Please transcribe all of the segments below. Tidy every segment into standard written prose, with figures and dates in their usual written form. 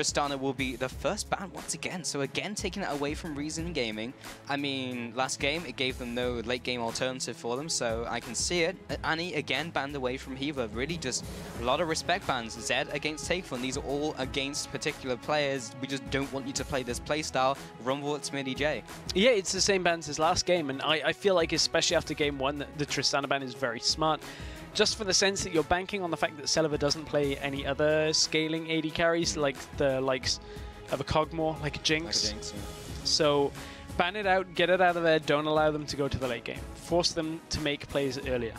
Tristana will be the first ban once again. So again, taking that away from Reason Gaming. I mean, last game, it gave them no late game alternative for them, so I can see it. Annie, again, banned away from Hiva. Really just a lot of respect bans. Zed against Takefun. These are all against particular players. We just don't want you to play this playstyle. Rumble at Smitty J. Yeah, it's the same bans as last game, and I feel like, especially after game 1, the Tristana ban is very smart. Just for the sense that you're banking on the fact that Celiva doesn't play any other scaling AD carries, like the likes of a Cogmore, like a Jinx. Like a Jinx, yeah. So ban it out, get it out of there, don't allow them to go to the late game. Force them to make plays earlier.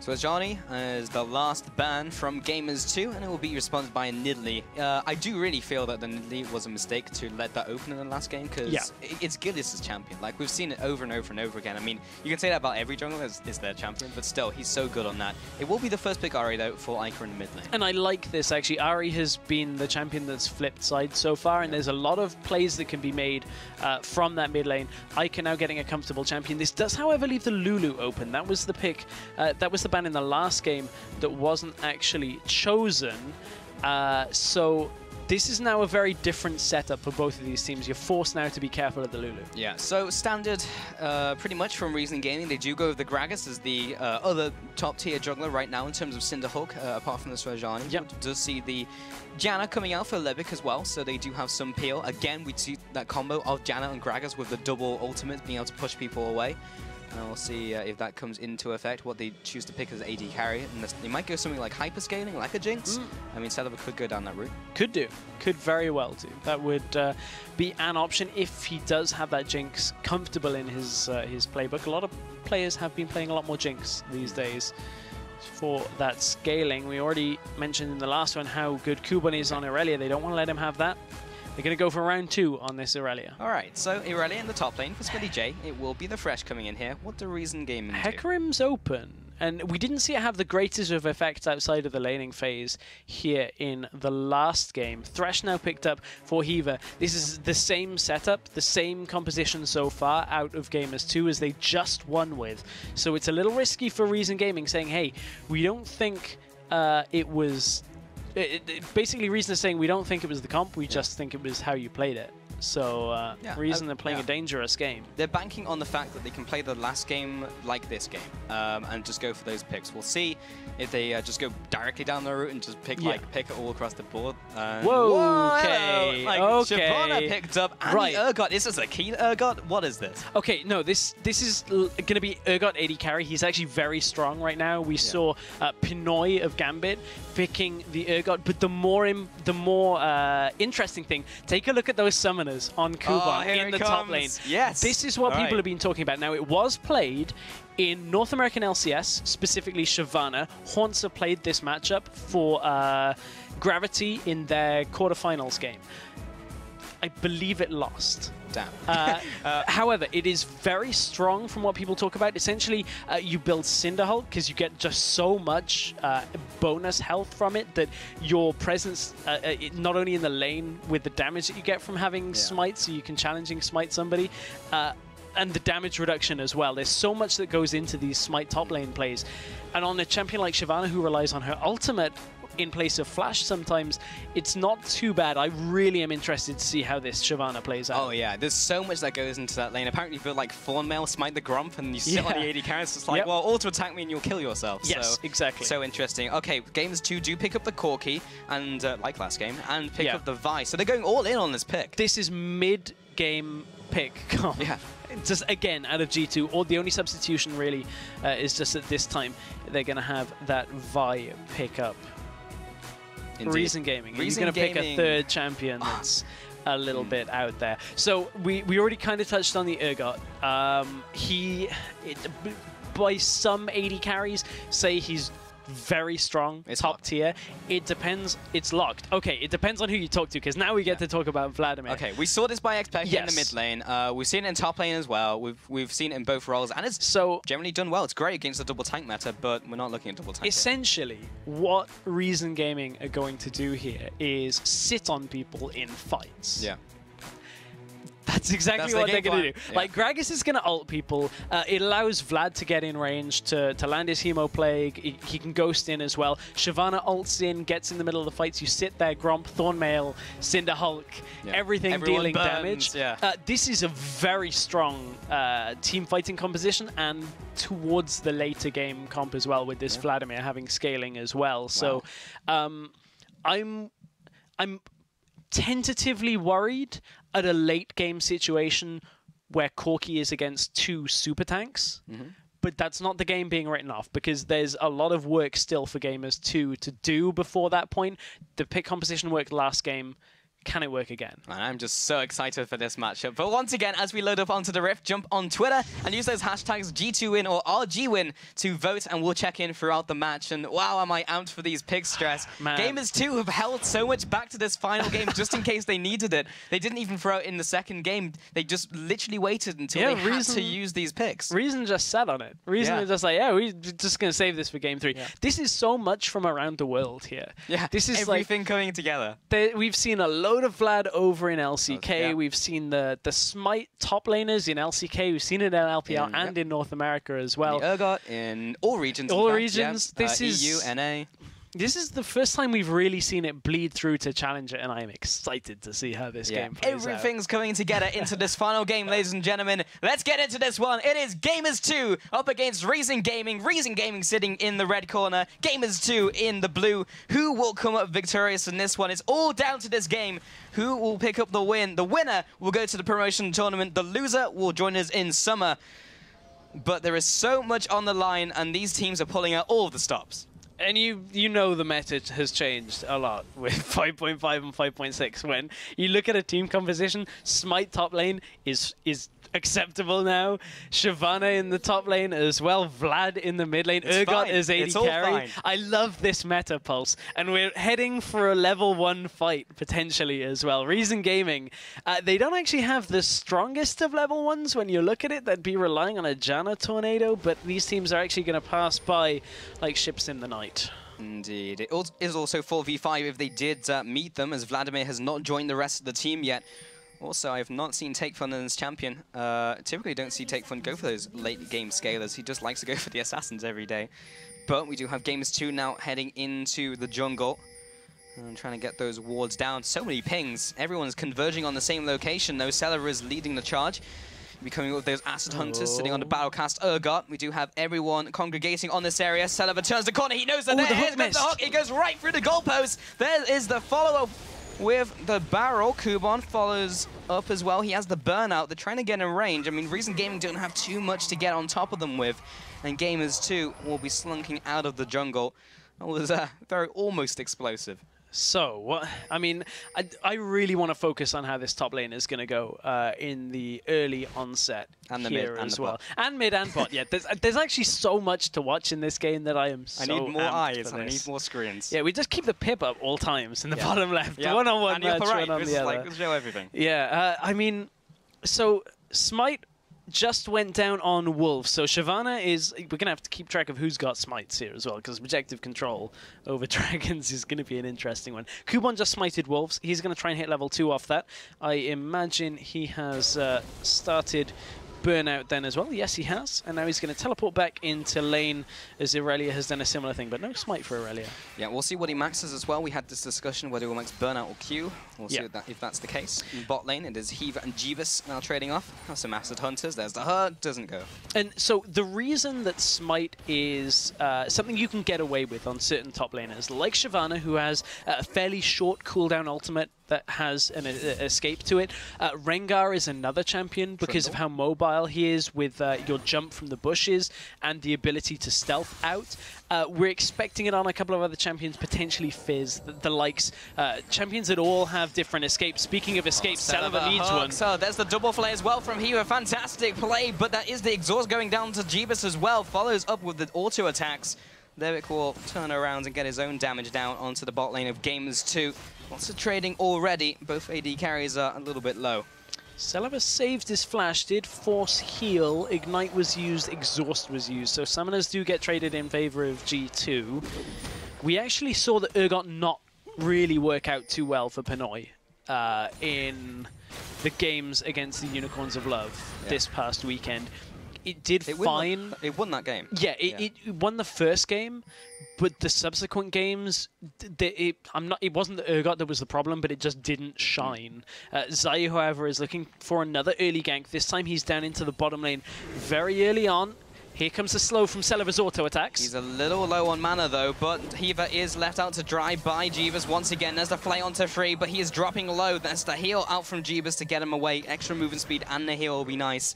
So Johnny is the last ban from Gamers 2, and it will be responded by Nidalee. I do really feel that the Nidalee was a mistake to let that open in the last game, because it's Gilius' champion. Like, we've seen it over and over and over again. I mean, you can say that about every jungler is their champion, but still, he's so good on that. It will be the first pick Ahri, though, for Iker in the mid lane. And I like this, actually. Ahri has been the champion that's flipped sides so far, and there's a lot of plays that can be made from that mid lane. Iker now getting a comfortable champion. This does, however, leave the Lulu open. That was the pick, that was the ban in the last game that wasn't actually chosen. So this is now a very different setup for both of these teams. You're forced now to be careful of the Lulu. Yeah, so standard pretty much from Reason Gaming. They do go with the Gragas as the other top tier juggler right now in terms of Cinderhulk, apart from the Swarajani. Yep. Does see the Janna coming out for Levick as well, so they do have some peel. Again, we see that combo of Janna and Gragas with the double ultimate being able to push people away. And we'll see if that comes into effect, what they choose to pick as AD carry. And they might go something like hyperscaling, like a Jinx. I mean, Celiva could go down that route. Could do. Could very well do. That would be an option if he does have that Jinx comfortable in his playbook. A lot of players have been playing a lot more Jinx these days for that scaling. We already mentioned in the last one how good Kuban is on Irelia. They don't want to let him have that. They're going to go for round 2 on this Irelia. All right, so Irelia in the top lane for Smitty J. It will be the Fresh coming in here. What do Reason Gaming do? Hecarim's open, and we didn't see it have the greatest of effects outside of the laning phase here in the last game. Thresh now picked up for Hiva. This is the same setup, the same composition so far out of Gamers 2 as they just won with. So it's a little risky for Reason Gaming saying, hey, we don't think it was... basically, Reason is saying we don't think it was the comp, we just think it was how you played it. So Reason are playing a dangerous game. They're banking on the fact that they can play the last game like this game and just go for those picks. We'll see if they just go directly down the route and just pick pick it all across the board. Whoa, okay, like, okay. Shyvana picked up Annie Urgot. Is this a key Urgot? What is this? Okay, no, this is going to be Urgot AD carry. He's actually very strong right now. We saw Pinoy of Gambit picking the Urgot, but the more interesting thing, take a look at those summoners on Kuban in the top lane. Yes. This is what people have been talking about. Now, it was played in North American LCS, specifically Shyvana. Haunter played this matchup for Gravity in their quarterfinals game. I believe it lost. Damn. However, it is very strong from what people talk about. Essentially, you build Cinderhulk because you get just so much bonus health from it that your presence, not only in the lane with the damage that you get from having smite, so you can challenging smite somebody, and the damage reduction as well. There's so much that goes into these smite top lane plays. And on a champion like Shyvana who relies on her ultimate in place of flash sometimes, it's not too bad. I really am interested to see how this Shyvana plays out. Oh yeah, there's so much that goes into that lane. Apparently you build like Thornmail, smite the Grump, and you sit on the AD carries. It's like, well, auto attack me and you'll kill yourself. Yes, so, exactly. So interesting. Okay, Games 2 do pick up the Corki, and like last game, and pick up the Vi. So they're going all in on this pick. This is mid-game pick. Just again out of G2, or the only substitution really is just at this time they're going to have that Vi pick up. Indeed. Reason Gaming. He's going to pick a third champion that's a little bit out there. So we already kind of touched on the Urgot. By some AD carries, say he's very strong, top tier. It depends. It's locked. Okay, it depends on who you talk to, because now we get to talk about Vladimir. Okay, we saw this by Expect in the mid lane. We've seen it in top lane as well. We've seen it in both roles, and it's generally done well. It's great against the double tank meta, but we're not looking at double tank. Essentially, what Reason Gaming are going to do here is sit on people in fights. Yeah. That's exactly what they're going to do. Yeah. Like, Gragas is going to ult people. It allows Vlad to get in range to land his Hemo Plague. He can ghost in as well. Shyvana ults in, gets in the middle of the fights. You sit there, Gromp, Thornmail, Cinder Hulk, everything Everyone dealing burns, damage. yeah. This is a very strong team fighting composition, and towards the later game comp as well, with this Vladimir having scaling as well. So I'm tentatively worried at a late game situation where Corki is against 2 super tanks. But that's not the game being written off, because there's a lot of work still for Gamers 2 to do before that point. The pick composition worked last game. Can it work again? And I'm just so excited for this matchup. But once again, as we load up onto the Rift, jump on Twitter and use those hashtags G2win or RGwin to vote, and we'll check in throughout the match. And wow, am I amped for these pick stress. Gamers 2 have held so much back to this final game just in case they needed it. They didn't even throw it in the second game. They just literally waited until they had to use these picks. Reason just sat on it. Reason was just like, yeah, we're just going to save this for game 3. This is so much from around the world here. Yeah, this is everything coming together. We've seen a load of Vlad over in LCK. We've seen the Smite top laners in LCK. We've seen it in LPL and in North America as well. The Urgot in all regions. All regions. This is EU, NA. This is the first time we've really seen it bleed through to Challenger, and I'm excited to see how this game plays Everything's coming together into this final game, ladies and gentlemen. Let's get into this one. It is Gamers 2 up against Reason Gaming. Reason Gaming sitting in the red corner. Gamers 2 in the blue. Who will come up victorious in this one? It's all down to this game. Who will pick up the win? The winner will go to the promotion tournament. The loser will join us in summer. But there is so much on the line, and these teams are pulling out all of the stops. And you know the meta has changed a lot with 5.5 and 5.6. When you look at a team composition, Smite top lane is acceptable now. Shyvana in the top lane as well. Vlad in the mid lane. Urgot is AD carry. I love this meta, Pulse. And we're heading for a level 1 fight, potentially, as well. Reason Gaming, they don't actually have the strongest of level 1s when you look at it. They'd be relying on a Janna Tornado, but these teams are actually going to pass by like ships in the night. Indeed. It is also 4v5 if they did meet them, as Vladimir has not joined the rest of the team yet. Also, I have not seen Takefun as champion. Typically don't see Takefun go for those late game scalers. He just likes to go for the assassins every day. But we do have Gamers 2 now heading into the jungle and trying to get those wards down. So many pings. Everyone's converging on the same location, though. Celery is leading the charge. Be coming up with those Acid Hunters sitting on the Battlecast Urgot. We do have everyone congregating on this area. Celery turns the corner. He knows that there is the hook. It goes right through the goalpost. There is the follow-up with the barrel. Kubon follows up as well. He has the burnout. They're trying to get in range. I mean, Reason Gaming don't have too much to get on top of them with. And Gamers 2 will be slunking out of the jungle. That was very almost explosive. So, what? I mean, I really want to focus on how this top lane is going to go in the early onset and the here mid as and well. And mid and bot, yeah. There's actually so much to watch in this game that I am so I need more eyes and I need more screens. Yeah, we just keep the pip up all times in the bottom left. One-on-one match, right. one on the other. Let's show everything. Yeah, I mean, so Smite just went down on Wolves. So Shyvana is... We're going to have to keep track of who's got Smites here as well, because objective control over Dragons is going to be an interesting one. Kubon just smited Wolves. He's going to try and hit level 2 off that. I imagine he has started Burnout then as well. Yes, he has. And now he's going to teleport back into lane as Irelia has done a similar thing, but no smite for Irelia. Yeah, we'll see what he maxes as well. We had this discussion whether he will max Burnout or Q. We'll see if that's the case. In bot lane, it is Heaver and Jeebus now trading off. Have some Acid Hunters. There's the hurt. Doesn't go. And so the reason that smite is something you can get away with on certain top laners, like Shyvana, who has a fairly short cooldown ultimate that has an escape to it. Rengar is another champion because of how mobile he is with your jump from the bushes and the ability to stealth out. We're expecting it on a couple of other champions, potentially Fizz, the likes. Champions that all have different escapes. Speaking of escapes, Celeber needs one. So there's the double play as well from Heaver. Fantastic play, but that is the exhaust going down to Jeebus as well. Follows up with the auto attacks. Derek will turn around and get his own damage down onto the bot lane of Gamers 2. Lots of trading already. Both AD carries are a little bit low. Celeber saved his flash, did force heal, Ignite was used, Exhaust was used, so summoners do get traded in favor of G2. We actually saw that Urgot not really work out too well for Pinoy in the games against the Unicorns of Love this past weekend. It did fine. It won that game. Yeah, it won the first game, but the subsequent games, it wasn't the Urgot that was the problem, but it just didn't shine. Zayu, however, is looking for another early gank. This time he's down into the bottom lane very early on. Here comes the slow from Celeva's auto attacks. He's a little low on mana though, but Hiva is left out to dry by Jeebus once again. There's the flay onto Free, but he is dropping low. There's the heal out from Jeebus to get him away. Extra movement speed and the heal will be nice.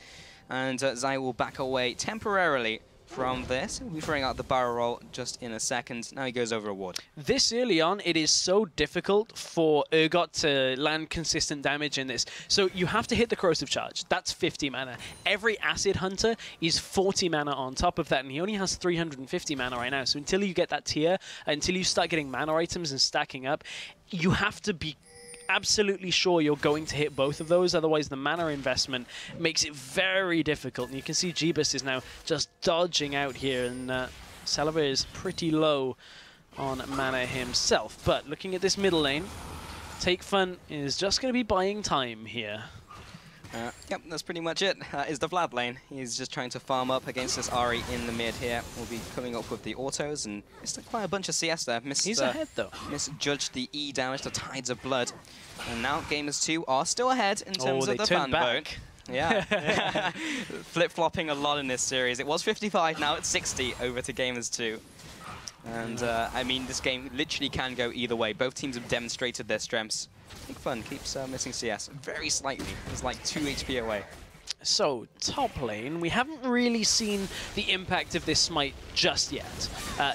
And Zai will back away temporarily from this. We'll be throwing out the barrel roll just in a second. Now he goes over a ward. This early on, it is so difficult for Urgot to land consistent damage in this. So you have to hit the Corrosive Charge. That's 50 mana. Every Acid Hunter is 40 mana on top of that, and he only has 350 mana right now. So until you get that tier, until you start getting mana items and stacking up, you have to be absolutely sure you're going to hit both of those, otherwise the mana investment makes it very difficult. And you can see Jeebus is now just dodging out here, and Celeva is pretty low on mana himself. But looking at this middle lane, Take Fun is just going to be buying time here. Yep, that's pretty much it. Is the Vlad lane. He's just trying to farm up against this Ahri in the mid here. We'll be coming up with the autos, and it's quite a bunch of CS there. He's ahead though. Misjudged the E damage, the Tides of Blood. And now Gamers 2 are still ahead in terms of the fan vote. Yeah. Flip-flopping a lot in this series. It was 55, now it's 60 over to Gamers 2. And I mean, this game literally can go either way. Both teams have demonstrated their strengths. Take Fun keeps missing CS very slightly. He's like 2 HP away. So, top lane, we haven't really seen the impact of this smite just yet.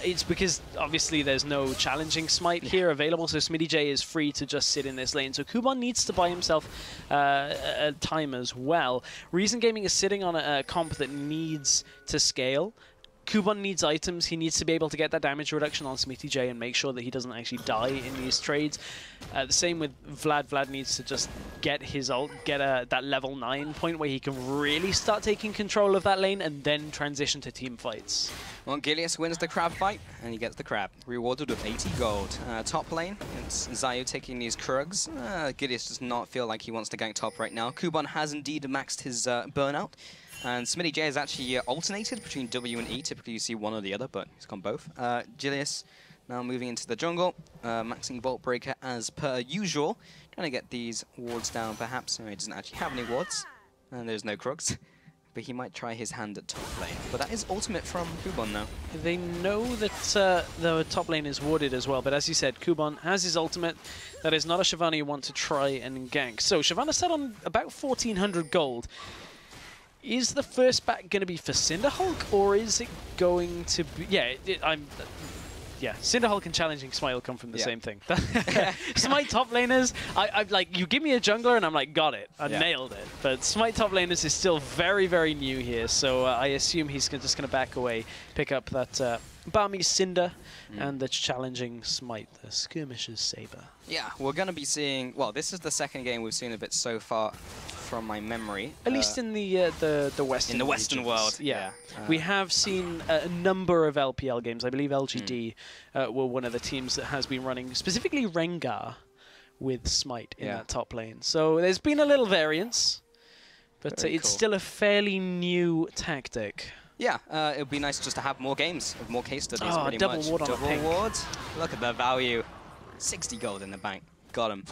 It's because, obviously, there's no challenging smite here available, so SmittyJ is free to just sit in this lane. So Kuban needs to buy himself a time as well. Reason Gaming is sitting on a comp that needs to scale. Kuban needs items. He needs to be able to get that damage reduction on SmittyJ and make sure that he doesn't actually die in these trades. The same with Vlad. Vlad needs to just get his ult, get that level 9 point where he can really start taking control of that lane and then transition to team fights. Well, Gilius wins the crab fight, and he gets the crab, rewarded with 80 gold. Top lane, it's Zayu taking these Krugs. Gilius does not feel like he wants to gank top right now. Kuban has indeed maxed his burnout. And SmittyJ is actually alternated between W and E. Typically you see one or the other, but he's gone both. Gilius now moving into the jungle, maxing Bolt Breaker as per usual. Trying to get these wards down perhaps. No, he doesn't actually have any wards, and there's no Krugs. But he might try his hand at top lane. But that is ultimate from Kuban now. They know that the top lane is warded as well, but as you said, Kuban has his ultimate. That is not a Shyvana you want to try and gank. So Shyvana set on about 1,400 gold. Is the first back going to be for Cinderhulk, or is it going to be... Yeah, Cinderhulk and challenging Smite will come from the same thing. Smite top laners, I like, you give me a jungler and I'm like, got it. I nailed it. But Smite top laners is still very, very new here, so I assume he's just going to back away, pick up that Balmy Cinder and the challenging Smite, the Skirmisher's Saber. Yeah, we're going to be seeing... Well, this is the second game we've seen of it so far from my memory. At least in the Western in the Western world, yeah. We have seen a number of LPL games. I believe LGD were one of the teams that has been running, specifically Rengar, with Smite in that top lane. So there's been a little variance, but it's still a fairly new tactic. Yeah, it would be nice just to have more games, more case studies. Oh, pretty double much. ward on a pink. Ward. Look at the value. 60 gold in the bank. Got him.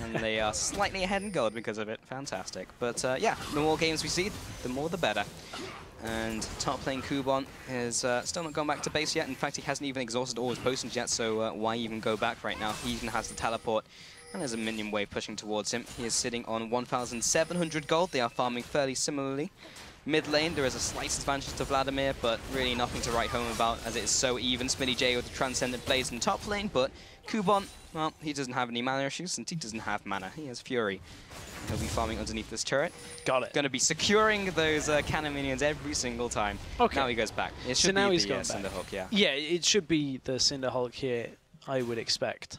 And they are slightly ahead in gold because of it. Fantastic. But yeah, the more games we see, the more the better. And top lane Kuban is still not gone back to base yet. In fact, he hasn't even exhausted all his potions yet, so why even go back right now? He even has the teleport. And there's a minion wave pushing towards him. He is sitting on 1,700 gold. They are farming fairly similarly. Mid lane, there is a slight advantage to Vladimir, but really nothing to write home about as it is so even. SmittyJ with the Transcendent Blaze in top lane, but Kuban, well, he doesn't have any mana issues since he doesn't have mana. He has Fury. He'll be farming underneath this turret. Got it. Going to be securing those cannon minions every single time. Okay. Now he goes back. It should now be he's the going back. Cinderhulk, yeah. Yeah, it should be the Cinderhulk here, I would expect.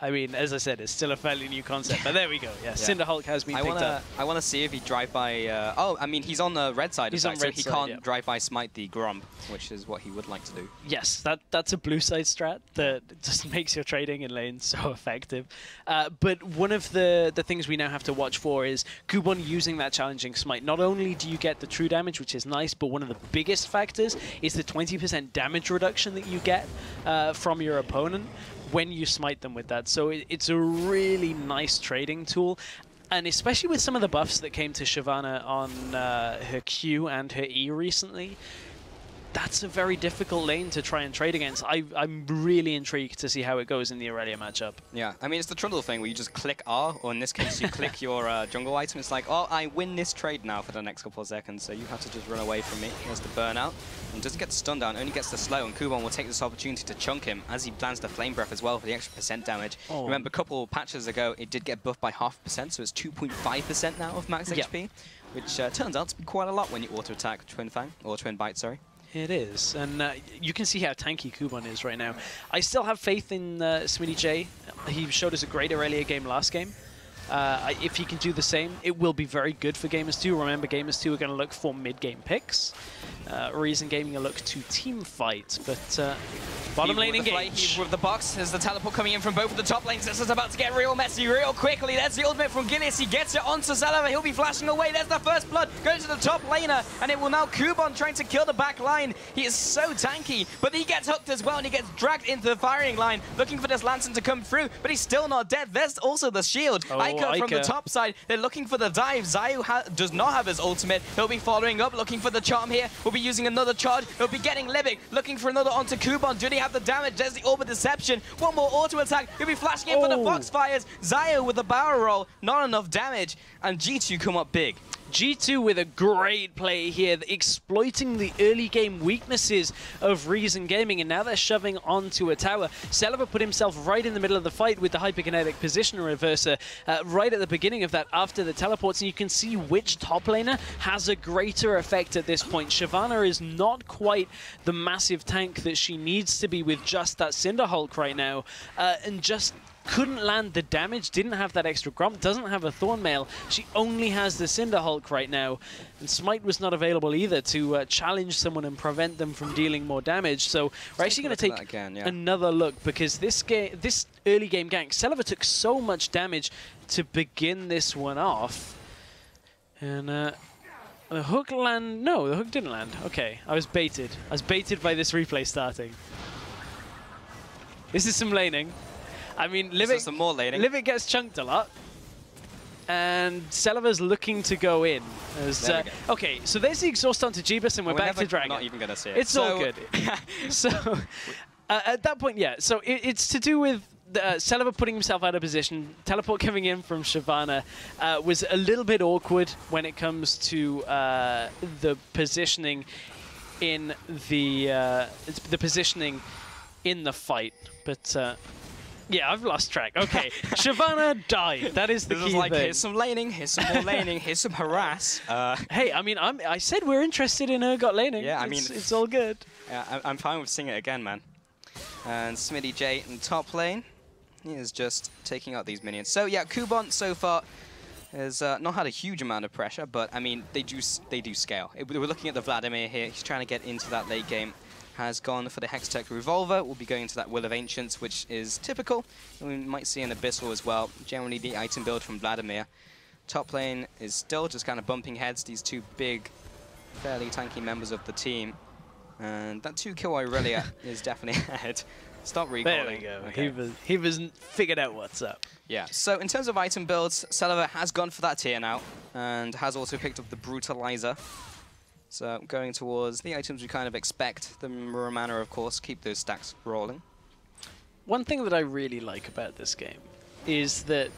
I mean, as I said, it's still a fairly new concept, but there we go. Yeah, Cinder Hulk has been picked up. I want to see if he drive by... oh, I mean, he's on the red side, so he can't drive by smite the Gromp, which is what he would like to do. Yes, that's a blue side strat that just makes your trading in lane so effective. But one of the things we now have to watch for is Kubon using that challenging smite. Not only do you get the true damage, which is nice, but one of the biggest factors is the 20% damage reduction that you get from your opponent when you smite them with that. So it's a really nice trading tool. And especially with some of the buffs that came to Shyvana on her Q and her E recently, that's a very difficult lane to try and trade against. I'm really intrigued to see how it goes in the Aurelia matchup. Yeah, I mean, it's the Trundle thing where you just click R, or in this case, you click your jungle item. It's like, oh, I win this trade now for the next couple of seconds, so you have to just run away from me. There's the burnout. And doesn't get the stun down, only gets the slow, and Kubon will take this opportunity to chunk him as he plans the Flame Breath as well for the extra % damage. Oh. Remember, a couple patches ago, it did get buffed by 0.5%, so it's 2.5% now of max HP, which turns out to be quite a lot when you auto-attack Twin Fang, or Twin Bite, sorry. It is, and you can see how tanky Kubon is right now. I still have faith in Smitty J. He showed us a great Aurelia game last game. If he can do the same, it will be very good for Gamers 2. Remember, Gamers 2 are going to look for mid-game picks. Reason Gaming will look to team fight, but bottom lane engage. With the box, there's the teleport coming in from both of the top lanes. This is about to get real messy real quickly. There's the ultimate from Gilius. He gets it onto Zelova. He'll be flashing away. There's the first blood. Goes to the top laner, and it will now Kubon trying to kill the back line. He is so tanky, but he gets hooked as well, and he gets dragged into the firing line, looking for this Lantern to come through, but he's still not dead. There's also the shield. Ica from the top side. They're looking for the dive. Zayu does not have his ultimate. He'll be following up, looking for the charm here. We'll be using another charge. He'll be getting Libic, looking for another onto Kubon. Do they have the damage? There's the Orb of Deception. One more auto attack. He'll be flashing in for the Foxfires. Zayu with the barrel roll. Not enough damage. And G2 come up big. G2 with a great play here, exploiting the early game weaknesses of Reason Gaming, and now they're shoving onto a tower. Zelova put himself right in the middle of the fight with the hyperkinetic position reverser right at the beginning of that after the teleports, and you can see which top laner has a greater effect at this point. Shyvana is not quite the massive tank that she needs to be with just that Cinder Hulk right now, and just couldn't land the damage, didn't have that extra Gromp, doesn't have a Thornmail. She only has the Cinder Hulk right now. And Smite was not available either to challenge someone and prevent them from dealing more damage. So we're actually going to take another look, because this early game gank, Zelova took so much damage to begin this one off. And the hook land... No, the hook didn't land. Okay, I was baited. I was baited by this replay starting. This is some laning. I mean, Livic gets chunked a lot, and Zelova's looking to go in. As, okay, so there's the exhaust onto Jeebus, and we're back to Dragon. Not even going to see it. It's all good. So at that point, yeah. So it's to do with Zelova putting himself out of position. Teleport coming in from Shyvana was a little bit awkward when it comes to the positioning in the positioning in the fight, but. Yeah, I've lost track. Okay, Shyvana died. That is the key thing. Here's some laning, here's some more laning, here's some harass. Hey, I mean, I said we're interested in Urgot laning. Yeah, I mean, it's all good. Yeah, I'm fine with seeing it again, man. And Smitty J in top lane, he is just taking out these minions. So yeah, Kubon so far has not had a huge amount of pressure, but I mean, they do scale. We're looking at the Vladimir here. He's trying to get into that late game. Has gone for the Hextech Revolver. We'll be going to that Will of Ancients, which is typical. And we might see an Abyssal as well. Generally the item build from Vladimir. Top lane is still just kind of bumping heads. These two big, fairly tanky members of the team. And that 2-kill Aurelia is definitely ahead. Stop recalling. There we go. Okay. He was figured out what's up. Yeah, so in terms of item builds, Zelova has gone for that tier now. And has also picked up the Brutalizer. So going towards the items we kind of expect. The Romana, of course, keep those stacks rolling. One thing that I really like about this game is that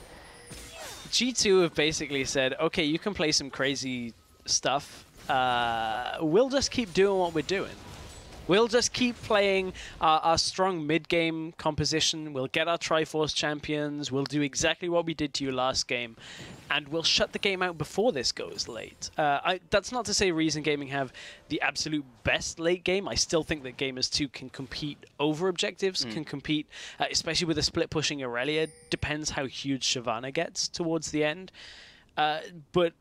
G2 have basically said, okay, you can play some crazy stuff. We'll just keep doing what we're doing. We'll just keep playing our strong mid-game composition. We'll get our Triforce champions. We'll do exactly what we did to you last game. And we'll shut the game out before this goes late. That's not to say Reason Gaming have the absolute best late game. I still think that Gamers 2 can compete over objectives, can compete, especially with a split-pushing Aurelia. Depends how huge Shyvana gets towards the end. But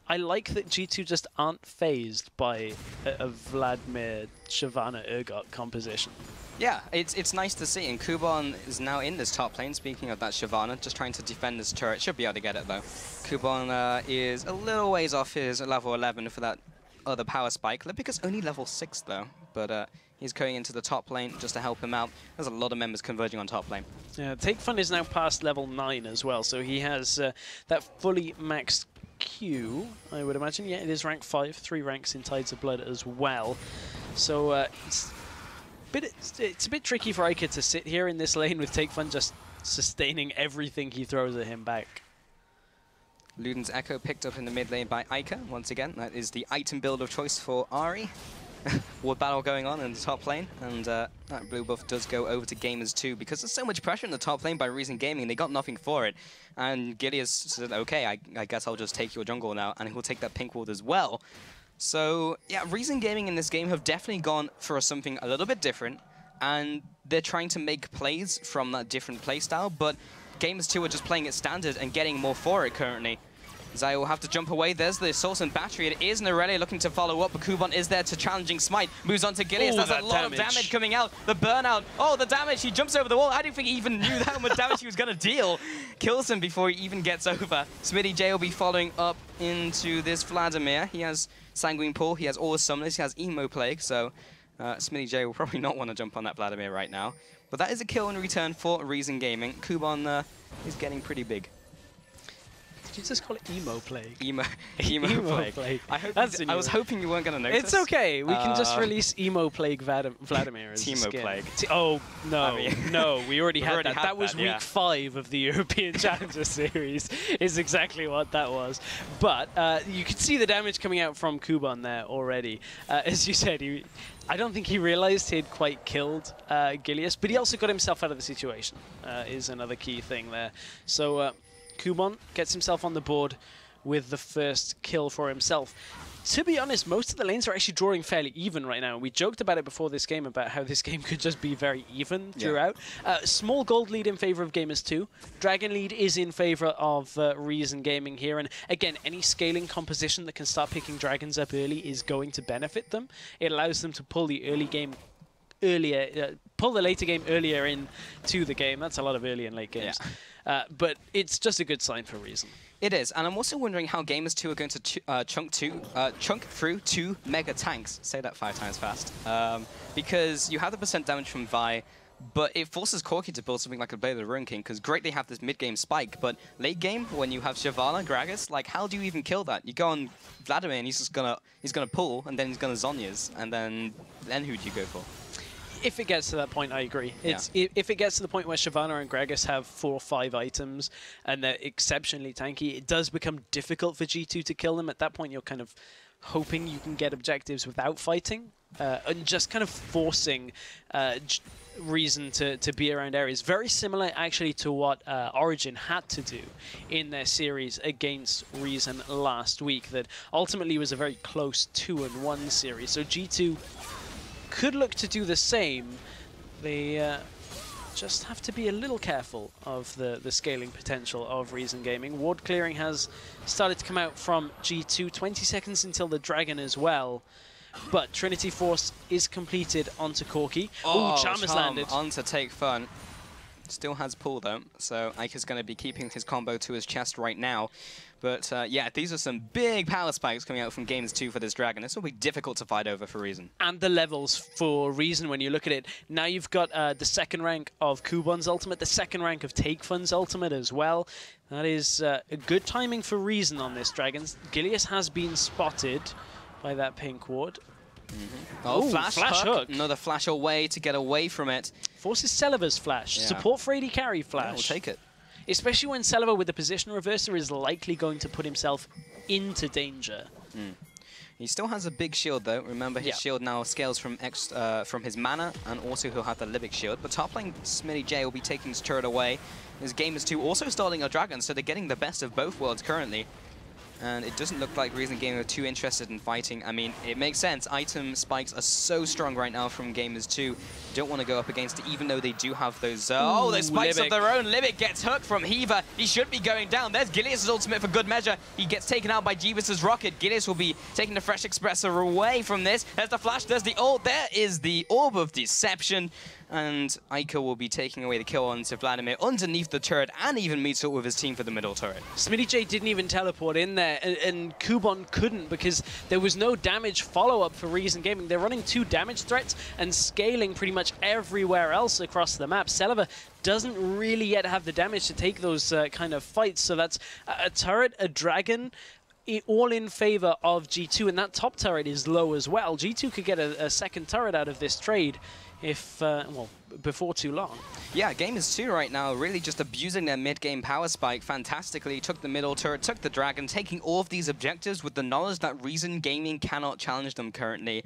I like that G2 just aren't phased by a Vladimir, Shyvana, Urgot composition. Yeah, it's nice to see, and Kubon is now in this top lane, speaking of that Shyvana, just trying to defend this turret. Should be able to get it, though. Kubon is a little ways off his level 11 for that other power spike. Lipika's only level 6, though, but he's going into the top lane just to help him out. There's a lot of members converging on top lane. Yeah, Takefun is now past level 9 as well, so he has that fully maxed Q, I would imagine. Yeah, it is rank 5, 3 ranks in Tides of Blood as well. So it's a bit tricky for Ica to sit here in this lane with Takefun just sustaining everything he throws at him back. Luden's Echo picked up in the mid lane by Ica. Once again, that is the item build of choice for Ahri. Ward battle going on in the top lane, and that blue buff does go over to Gamers 2 because there's so much pressure in the top lane by Reason Gaming. They got nothing for it, and Gileas said, okay, I guess I'll just take your jungle now, and he'll take that pink ward as well. So yeah, Reason Gaming in this game have definitely gone for something a little bit different, and they're trying to make plays from that different playstyle, but Gamers 2 are just playing it standard and getting more for it currently. Zaya will have to jump away. There's the Assault and Battery. It is Aurelia looking to follow up, but Kubon is there to challenging Smite. Moves on to Gileas. That's a lot of damage coming out. The burnout. Oh, the damage. He jumps over the wall. I don't think he even knew how much damage he was going to deal. Kills him before he even gets over. Smitty J will be following up into this Vladimir. He has Sanguine Pool. He has all the summoners. He has Emo Plague. So Smitty J will probably not want to jump on that Vladimir right now. But that is a kill in return for Reason Gaming. Kubon is getting pretty big. Did you just call it Emo Plague? Emo Plague. I was hoping you weren't going to notice. It's okay. We can just release Emo Plague Vladimir as Teemo Plague. Oh, no. I mean, no, we already had that. That was week 5 of the European Challenger Series, is exactly what that was. But you can see the damage coming out from Kubon there already. As you said, I don't think he realized he'd quite killed Gileas, but he also got himself out of the situation, is another key thing there. So Kubon gets himself on the board with the first kill for himself. To be honest, most of the lanes are actually drawing fairly even right now. We joked about it before this game, about how this game could just be very even throughout. Small gold lead in favor of Gamers 2. Dragon lead is in favor of Reason Gaming here. And again, any scaling composition that can start picking dragons up early is going to benefit them. It allows them to pull the early game earlier, pull the later game earlier into the game. That's a lot of early and late games. Yeah. But it's just a good sign for Reason. It is, and I'm also wondering how Gamers 2 are going to chunk through 2 mega tanks. Say that 5 times fast. Because you have the % damage from Vi, but it forces Corki to build something like a Blade of the Ruin King, because great they have this mid-game spike, but late game, when you have Shyvana, Gragas, like, how do you even kill that? You go on Vladimir, and he's gonna pull, and then he's gonna Zhonya's, and then who do you go for? If it gets to that point, I agree. If it gets to the point where Shyvana and Gragas have 4 or 5 items and they're exceptionally tanky, it does become difficult for G2 to kill them. At that point, you're kind of hoping you can get objectives without fighting and just kind of forcing Reason to be around areas. Very similar, actually, to what Origin had to do in their series against Reason last week. That ultimately was a very close 2-1 series. So G2 could look to do the same. They just have to be a little careful of the scaling potential of Reason Gaming. Ward clearing has started to come out from G2. 20 seconds until the Dragon as well. But Trinity Force is completed onto Corki. Oh, Charm has landed. Onto Takefun. Still has pull though, so Ike is going to be keeping his combo to his chest right now. But yeah, these are some big power spikes coming out from Games 2 for this Dragon. This will be difficult to fight over for Reason. And the levels for Reason, when you look at it, now you've got the second rank of Kubon's ultimate, the second rank of Takefun's ultimate as well. That is a good timing for Reason on this Dragon. Gileas has been spotted by that pink ward. Oh, flash hook. Another flash away to get away from it. Forces Celiva's flash. Yeah. Support for AD carry flash. Yeah, we'll take it. Especially when Celiva with the position reverser is likely going to put himself into danger. He still has a big shield though. Remember, his shield now scales from his mana, and also he'll have the Libic shield. But top lane Smitty J will be taking his turret away. His Gamers 2 also starting a dragon, so they're getting the best of both worlds currently. And it doesn't look like Reason Gaming are too interested in fighting. I mean, it makes sense. Item spikes are so strong right now from Gamers 2. Don't want to go up against it, even though they do have those... those spikes of their own. Libic gets hooked from Heaver. He should be going down. There's Gilius' ultimate for good measure. He gets taken out by Jeebus' rocket. Gilius will be taking the Fresh Expressor away from this. There's the flash. There's the ult. There is the Orb of Deception. And Iker will be taking away the kill onto Vladimir underneath the turret, and even meets up with his team for the middle turret. Smitty J didn't even teleport in there, and Kubon couldn't because there was no damage follow-up for Reason Gaming. They're running 2 damage threats and scaling pretty much everywhere else across the map. Celiva doesn't really yet have the damage to take those kind of fights, so that's a turret, a dragon, all in favor of G2, and that top turret is low as well. G2 could get a second turret out of this trade if, well, before too long. Yeah, Gamers 2 right now really just abusing their mid-game power spike fantastically. Took the middle turret, took the dragon, taking all of these objectives with the knowledge that Reason Gaming cannot challenge them currently.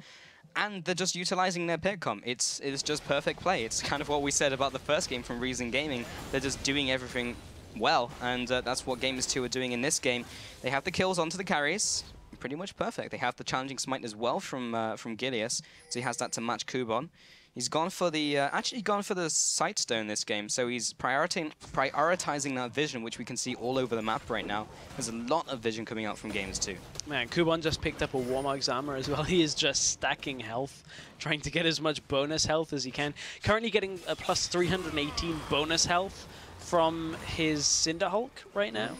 And they're just utilizing their pick-com. It's just perfect play. It's kind of what we said about the first game from Reason Gaming. They're just doing everything well, and that's what Gamers 2 are doing in this game. They have the kills onto the carries. Pretty much perfect. They have the challenging smite as well from Gilius, so he has that to match Kubon. He's gone for the actually gone for the Sightstone this game, so he's prioritizing that vision, which we can see all over the map right now. There's a lot of vision coming out from Gamers 2. Man, Kubon just picked up a Warmog's armor as well. He is just stacking health, trying to get as much bonus health as he can. Currently getting a plus 318 bonus health from his Cinderhulk right now.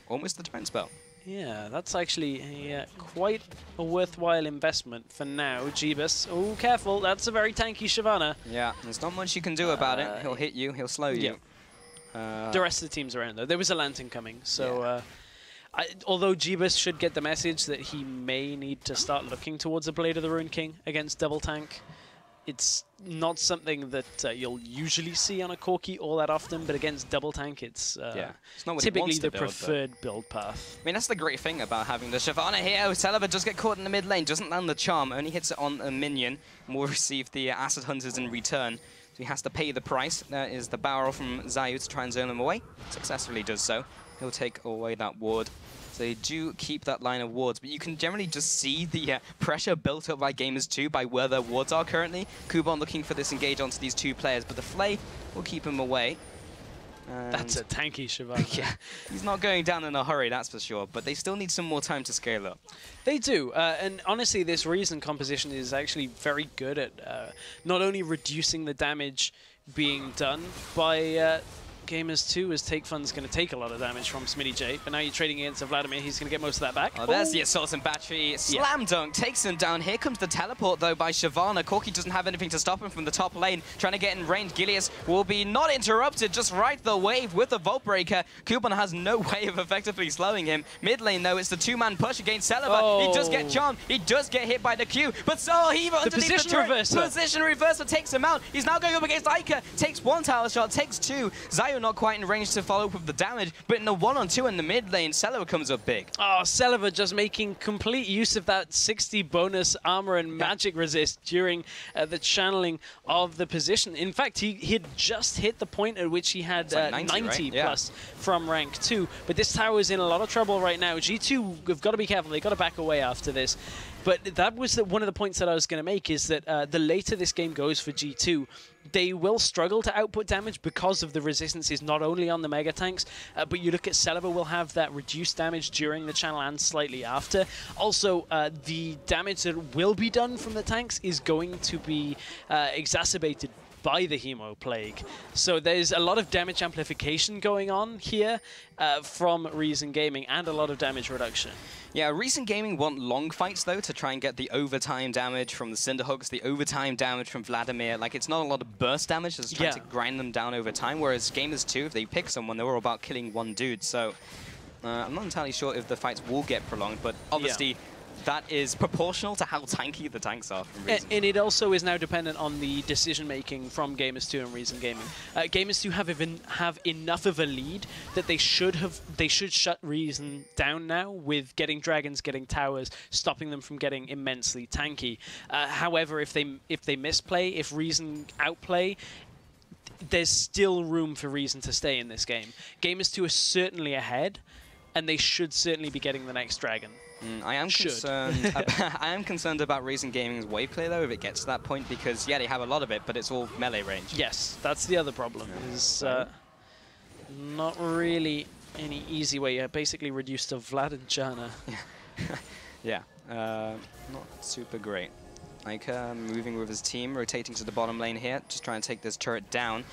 Almost the Torrent spell. Yeah, that's actually quite a worthwhile investment for now. Jeebus, oh, careful, that's a very tanky Shyvana. Yeah, there's not much you can do about it. He'll hit you, he'll slow you. The rest of the team's around, though. There was a Lantern coming, so... although Jeebus should get the message that he may need to start looking towards a Blade of the Ruined King against Double Tank. It's not something that you'll usually see on a Corki all that often, but against Double Tank, it's not typically the preferred build path. I mean, that's the great thing about having the Shyvana here. Celiva does get caught in the mid lane, doesn't land the charm, only hits it on a minion, and will receive the Acid Hunters in return. So he has to pay the price. There is the barrel from Zayu to try and zone him away. Successfully does so. He'll take away that ward. So they do keep that line of wards, but you can generally just see the pressure built up by Gamers 2 by where their wards are currently. Kubon looking for this engage onto these 2 players, but the Flay will keep him away. And that's a tanky Shyvana. Yeah, he's not going down in a hurry, that's for sure, but they still need some more time to scale up. They do, and honestly, this Reason composition is actually very good at not only reducing the damage being done by Gamers 2, as Take Fun's going to take a lot of damage from Smitty J, but now you're trading against Vladimir, he's going to get most of that back. Oh, there's the Assault and Battery. Slam dunk takes him down. Here comes the teleport, though, by Shyvana. Corki doesn't have anything to stop him from the top lane, trying to get in range. Gilius will be not interrupted, just ride the wave with the Vault Breaker. Kubon has no way of effectively slowing him. Mid lane, though, it's the 2-man push against Celiva. He does get charmed. He does get hit by the Q, but Heaver underneath the turret. Position reversal takes him out. He's now going up against Iker. Takes 1 tower shot, takes 2. Zayu not quite in range to follow up with the damage, but in the 1-on-2 in the mid lane, Celiva comes up big. Oh, Celiva just making complete use of that 60 bonus armor and magic resist during the channeling of the position. In fact, he had just hit the point at which he had like 90 right? Plus from rank 2, but this tower is in a lot of trouble right now. G2 have got to be careful. They've got to back away after this. But that was one of the points that I was going to make, is that the later this game goes for G2, they will struggle to output damage because of the resistances not only on the Mega Tanks, but you look at Celiva will have that reduced damage during the channel and slightly after. Also, the damage that will be done from the tanks is going to be exacerbated by the Hemo Plague. So there's a lot of damage amplification going on here from Reason Gaming, and a lot of damage reduction. Yeah, Reason Gaming want long fights, though, to try and get the overtime damage from the Cinderhooks, the overtime damage from Vladimir. Like, it's not a lot of burst damage, just trying to grind them down over time, whereas Gamers 2, if they pick someone, they're all about killing one dude. So I'm not entirely sure if the fights will get prolonged, but obviously that is proportional to how tanky the tanks are from Reason. And it also is now dependent on the decision-making from Gamers 2 and Reason Gaming. Gamers 2 have enough of a lead that they should shut Reason down now with getting dragons, getting towers, stopping them from getting immensely tanky. However, if they misplay, if Reason outplay, there's still room for Reason to stay in this game. Gamers 2 are certainly ahead, and they should certainly be getting the next dragon. I am concerned. I am concerned about Reason Gaming's wave play though, if it gets to that point, because yeah, they have a lot of it, but it's all melee range. Yes, that's the other problem. Is not really any easy way. You're basically reduced to Vlad and Chana. Yeah, not super great. Iker moving with his team, rotating to the bottom lane here, just trying to take this turret down.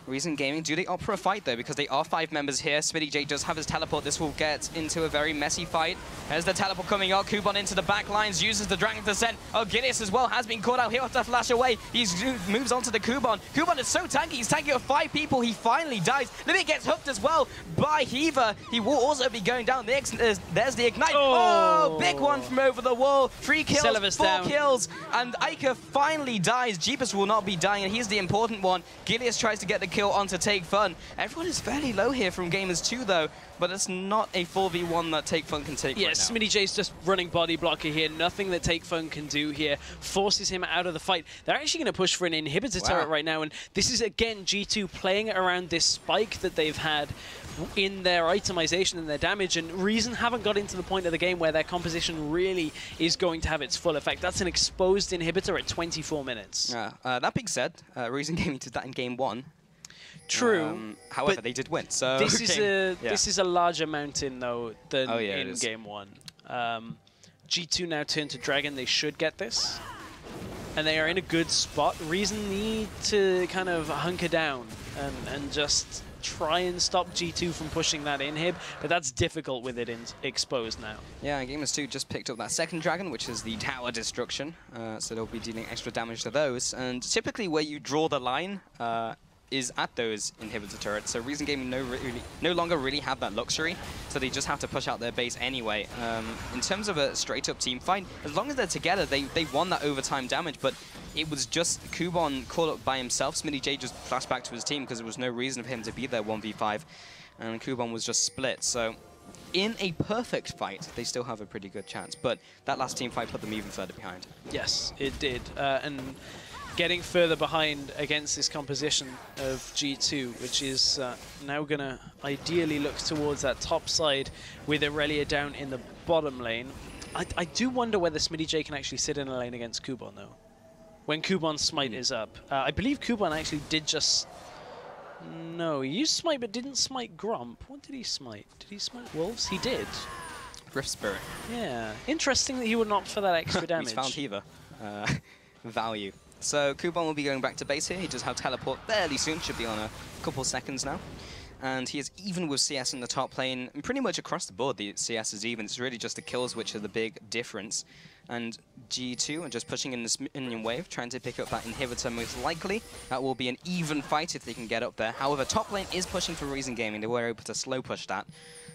Reason Gaming, do they opt for a fight though? Because they are 5 members here. SmittyJ does have his teleport. This will get into a very messy fight. There's the teleport coming out. Kuban into the back lines, uses the Dragon Descent. Oh, Gideus as well has been caught out. He'll have to flash away. He moves on to the Kuban. Kuban is so tanky. He's tanking with 5 people. He finally dies. Limit gets hooked as well by Heaver. He will also be going down. There's the Ignite. Oh, big one from over the wall. 3 kills, Celebor's 4 down. kills. And Iker finally dies. Jeepus will not be dying, and he's the important one. Gideus tries to get the kill onto Take Fun. Everyone is fairly low here from Gamers 2 though, but it's not a 4v1 that Take Fun can take right now. SmittyJ's just running body blocker here. Nothing that Take Fun can do here forces him out of the fight. They're actually going to push for an inhibitor turret right now, and this is again G2 playing around this spike that they've had in their itemization and their damage, and Reason haven't got into the point of the game where their composition really is going to have its full effect. That's an exposed inhibitor at 24 minutes. That being said, Reason Gaming did that in game 1. True. However, they did win. So this is a larger mountain though than in game 1. G2 now turn to Dragon. They should get this, and they are in a good spot. Reason need to kind of hunker down and just try and stop G2 from pushing that inhib, but that's difficult with it exposed now. Yeah, Gamers 2 just picked up that second dragon, which is the tower destruction, so they'll be dealing extra damage to those. And typically where you draw the line is at those inhibitor turrets, so Reason Gaming no longer really have that luxury, so they just have to push out their base anyway. In terms of a straight-up team fight, as long as they're together, they won that overtime damage, but it was just Kuban caught up by himself. SmittyJ just flashed back to his team because there was no reason for him to be there 1v5, and Kuban was just split. So in a perfect fight, they still have a pretty good chance, but that last team fight put them even further behind. Yes, it did. And getting further behind against this composition of G2, which is now going to ideally look towards that top side with Aurelia down in the bottom lane. I do wonder whether SmittyJ can actually sit in a lane against Kuban, though, when Kuban's smite is up. I believe Kuban actually did just... No, he used smite but didn't smite Gromp. What did he smite? Did he smite Wolves? He did. Rift Spirit. Yeah. Interesting that he would opt for that extra damage. He's found Heaver. Value. So Kuban will be going back to base here. He does have teleport fairly soon. Should be on a couple seconds now. And he is even with CS in the top lane. And pretty much across the board, the CS is even. It's really just the kills which are the big difference. And G2 are just pushing in this minion wave, trying to pick up that inhibitor most likely. That will be an even fight if they can get up there. However, top lane is pushing for Reason Gaming. They were able to slow push that,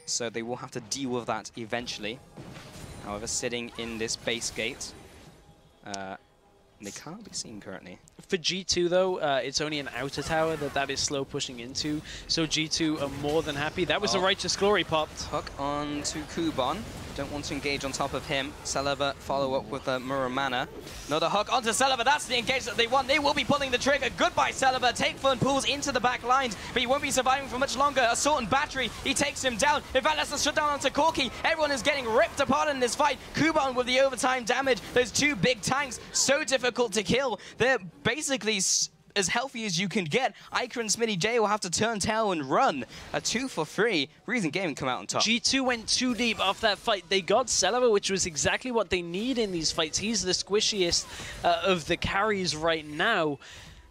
so they will have to deal with that eventually. However, sitting in this base gate, they can't be seen currently. For G2 though, it's only an outer tower that is slow pushing into, so G2 are more than happy. That was a Righteous Glory popped. Hook on to Kuban. Don't want to engage on top of him. Celeber follow up with a Muramana. Another hook onto Celeber. That's the engage that they want. They will be pulling the trigger. Goodbye, Celeber. Take Fun pulls into the back lines, but he won't be surviving for much longer. Assault and Battery. He takes him down. In fact, that's a shutdown onto Corki. Everyone is getting ripped apart in this fight. Kuban with the overtime damage. Those 2 big tanks, so difficult to kill. They're basically as healthy as you can get. Iker and SmittyJ will have to turn tail and run. A 2 for 3. Reason Gaming come out on top. G2 went too deep off that fight. They got Celeber, which was exactly what they need in these fights. He's the squishiest of the carries right now.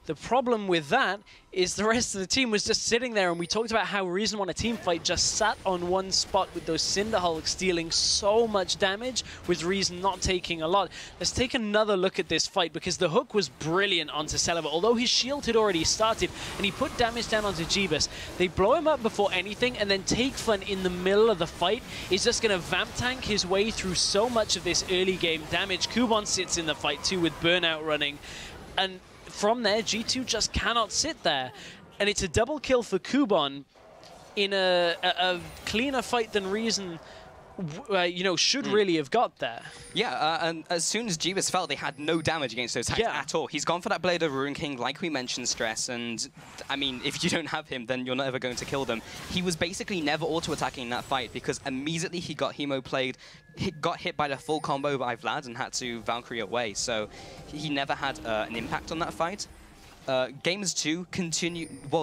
The problem with that is the rest of the team was just sitting there, and we talked about how Reason won a team fight just sat on one spot with those Cinder Hulks dealing so much damage, with Reason not taking a lot. Let's take another look at this fight, because the hook was brilliant onto Celeber, although his shield had already started, and he put damage down onto Jeebus. They blow him up before anything, and then Take Fun in the middle of the fight is just going to vamp tank his way through so much of this early game damage. Kubon sits in the fight too with Burnout running, and from there, G2 just cannot sit there. And it's a double kill for Kubon in a cleaner fight than Reason, you know, should really have got there. Yeah, and as soon as Jeebus fell, they had no damage against those tanks at all. He's gone for that Blade of Ruin King, like we mentioned, Stress, and I mean, if you don't have him, then you're not ever going to kill them. He was basically never auto-attacking in that fight, because immediately he got Hemo-played, got hit by the full combo by Vlad and had to Valkyrie away, so he never had an impact on that fight. Gamers 2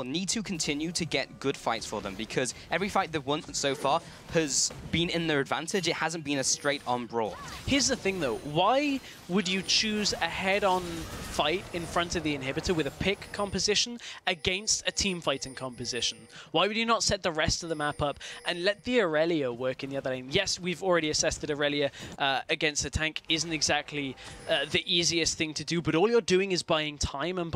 need to continue to get good fights for them, because every fight they've won so far has been in their advantage. It hasn't been a straight-on brawl. Here's the thing, though. Why would you choose a head-on fight in front of the inhibitor with a pick composition against a team fighting composition? Why would you not set the rest of the map up and let the Aurelia work in the other lane? Yes, we've already assessed that Aurelia against a tank isn't exactly the easiest thing to do, but all you're doing is buying time and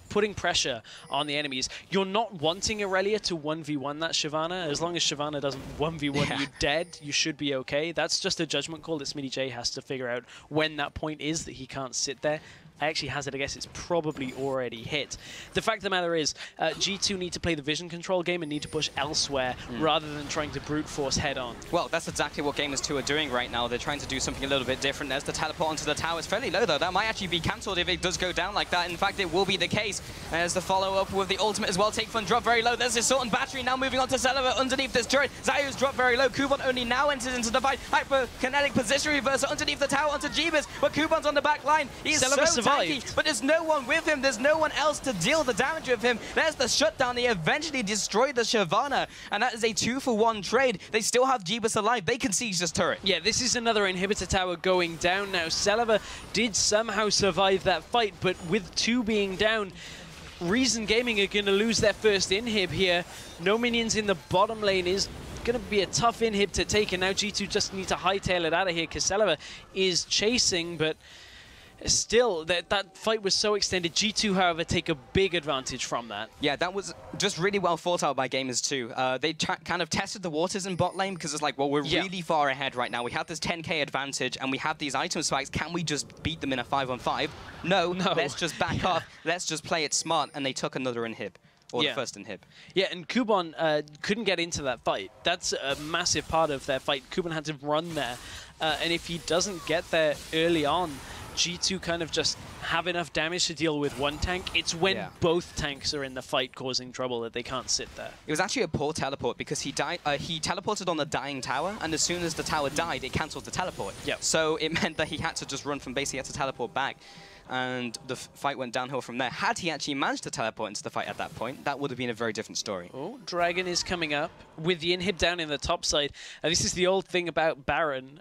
putting pressure on the enemies. You're not wanting Aurelia to 1v1 that Shyvana. As long as Shyvana doesn't 1v1 you dead, you should be okay. That's just a judgment call that Smitty J has to figure out when that point is that he can't sit there. I actually hazard a guess it's probably already hit. The fact of the matter is, G2 need to play the vision control game and need to push elsewhere rather than trying to brute force head on. Well, that's exactly what Gamers 2 are doing right now. They're trying to do something a little bit different. There's the teleport onto the tower. It's fairly low, though. That might actually be cancelled if it does go down like that. In fact, it will be the case. There's the follow-up with the ultimate as well. Take Fun drop very low. There's the Assault and Battery now moving on to Celeber underneath this turret. Zayu's dropped very low. Kubon only now enters into the fight. Hyperkinetic position reversal underneath the tower onto Jeebus, but Kubon's on the back line. He's so tanky, but there's no one with him. There's no one else to deal the damage with him. There's the shutdown. They eventually destroyed the Shyvana, and that is a 2-for-1 trade. They still have Jeebus alive. They can siege this turret. Yeah, this is another inhibitor tower going down now. Celeber did somehow survive that fight, but with 2 being down, Reason Gaming are going to lose their first inhib here. No minions in the bottom lane is going to be a tough inhib to take, and now G2 just need to hightail it out of here because Celeber is chasing, but still, that fight was so extended. G2, however, take a big advantage from that. Yeah, that was just really well thought out by Gamers 2. They kind of tested the waters in bot lane because it's like, well, we're really far ahead right now. We have this 10k advantage and we have these item spikes. Can we just beat them in a 5-on-5? No, let's just back off. Let's just play it smart. And they took another inhib. Or the first inhib. Yeah, and Kubon couldn't get into that fight. That's a massive part of their fight. Kubon had to run there. And if he doesn't get there early on, G2 kind of just have enough damage to deal with one tank. It's when both tanks are in the fight causing trouble that they can't sit there. It was actually a poor teleport because he teleported on the dying tower, and as soon as the tower died, it cancelled the teleport. So it meant that he had to just run from base. He had to teleport back. And the fight went downhill from there. Had he actually managed to teleport into the fight at that point, that would have been a very different story. Oh, Dragon is coming up with the inhib down in the top side. This is the old thing about Baron.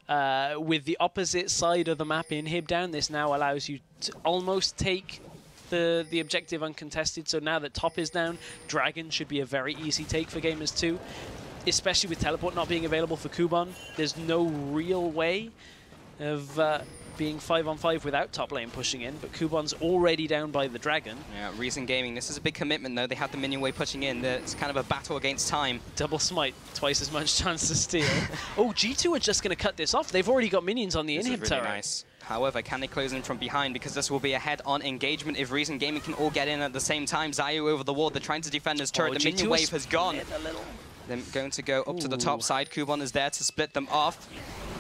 With the opposite side of the map inhib down, this now allows you to almost take the objective uncontested. So now that top is down, Dragon should be a very easy take for Gamers 2. Especially with teleport not being available for Kubon. There's no real way of being 5-on-5 without top lane pushing in, but Kubon's already down by the Dragon. Yeah, Reason Gaming, this is a big commitment though. They have the minion wave pushing in. It's kind of a battle against time. Double smite, twice as much chance to steal. Oh, G2 are just going to cut this off. They've already got minions on the inhib turret. Nice. However, can they close in from behind? Because this will be a head-on engagement if Reason Gaming can all get in at the same time. Zayu over the wall. They're trying to defend his turret. The minion wave has gone. They're going to go up to the top side. Kubon is there to split them off.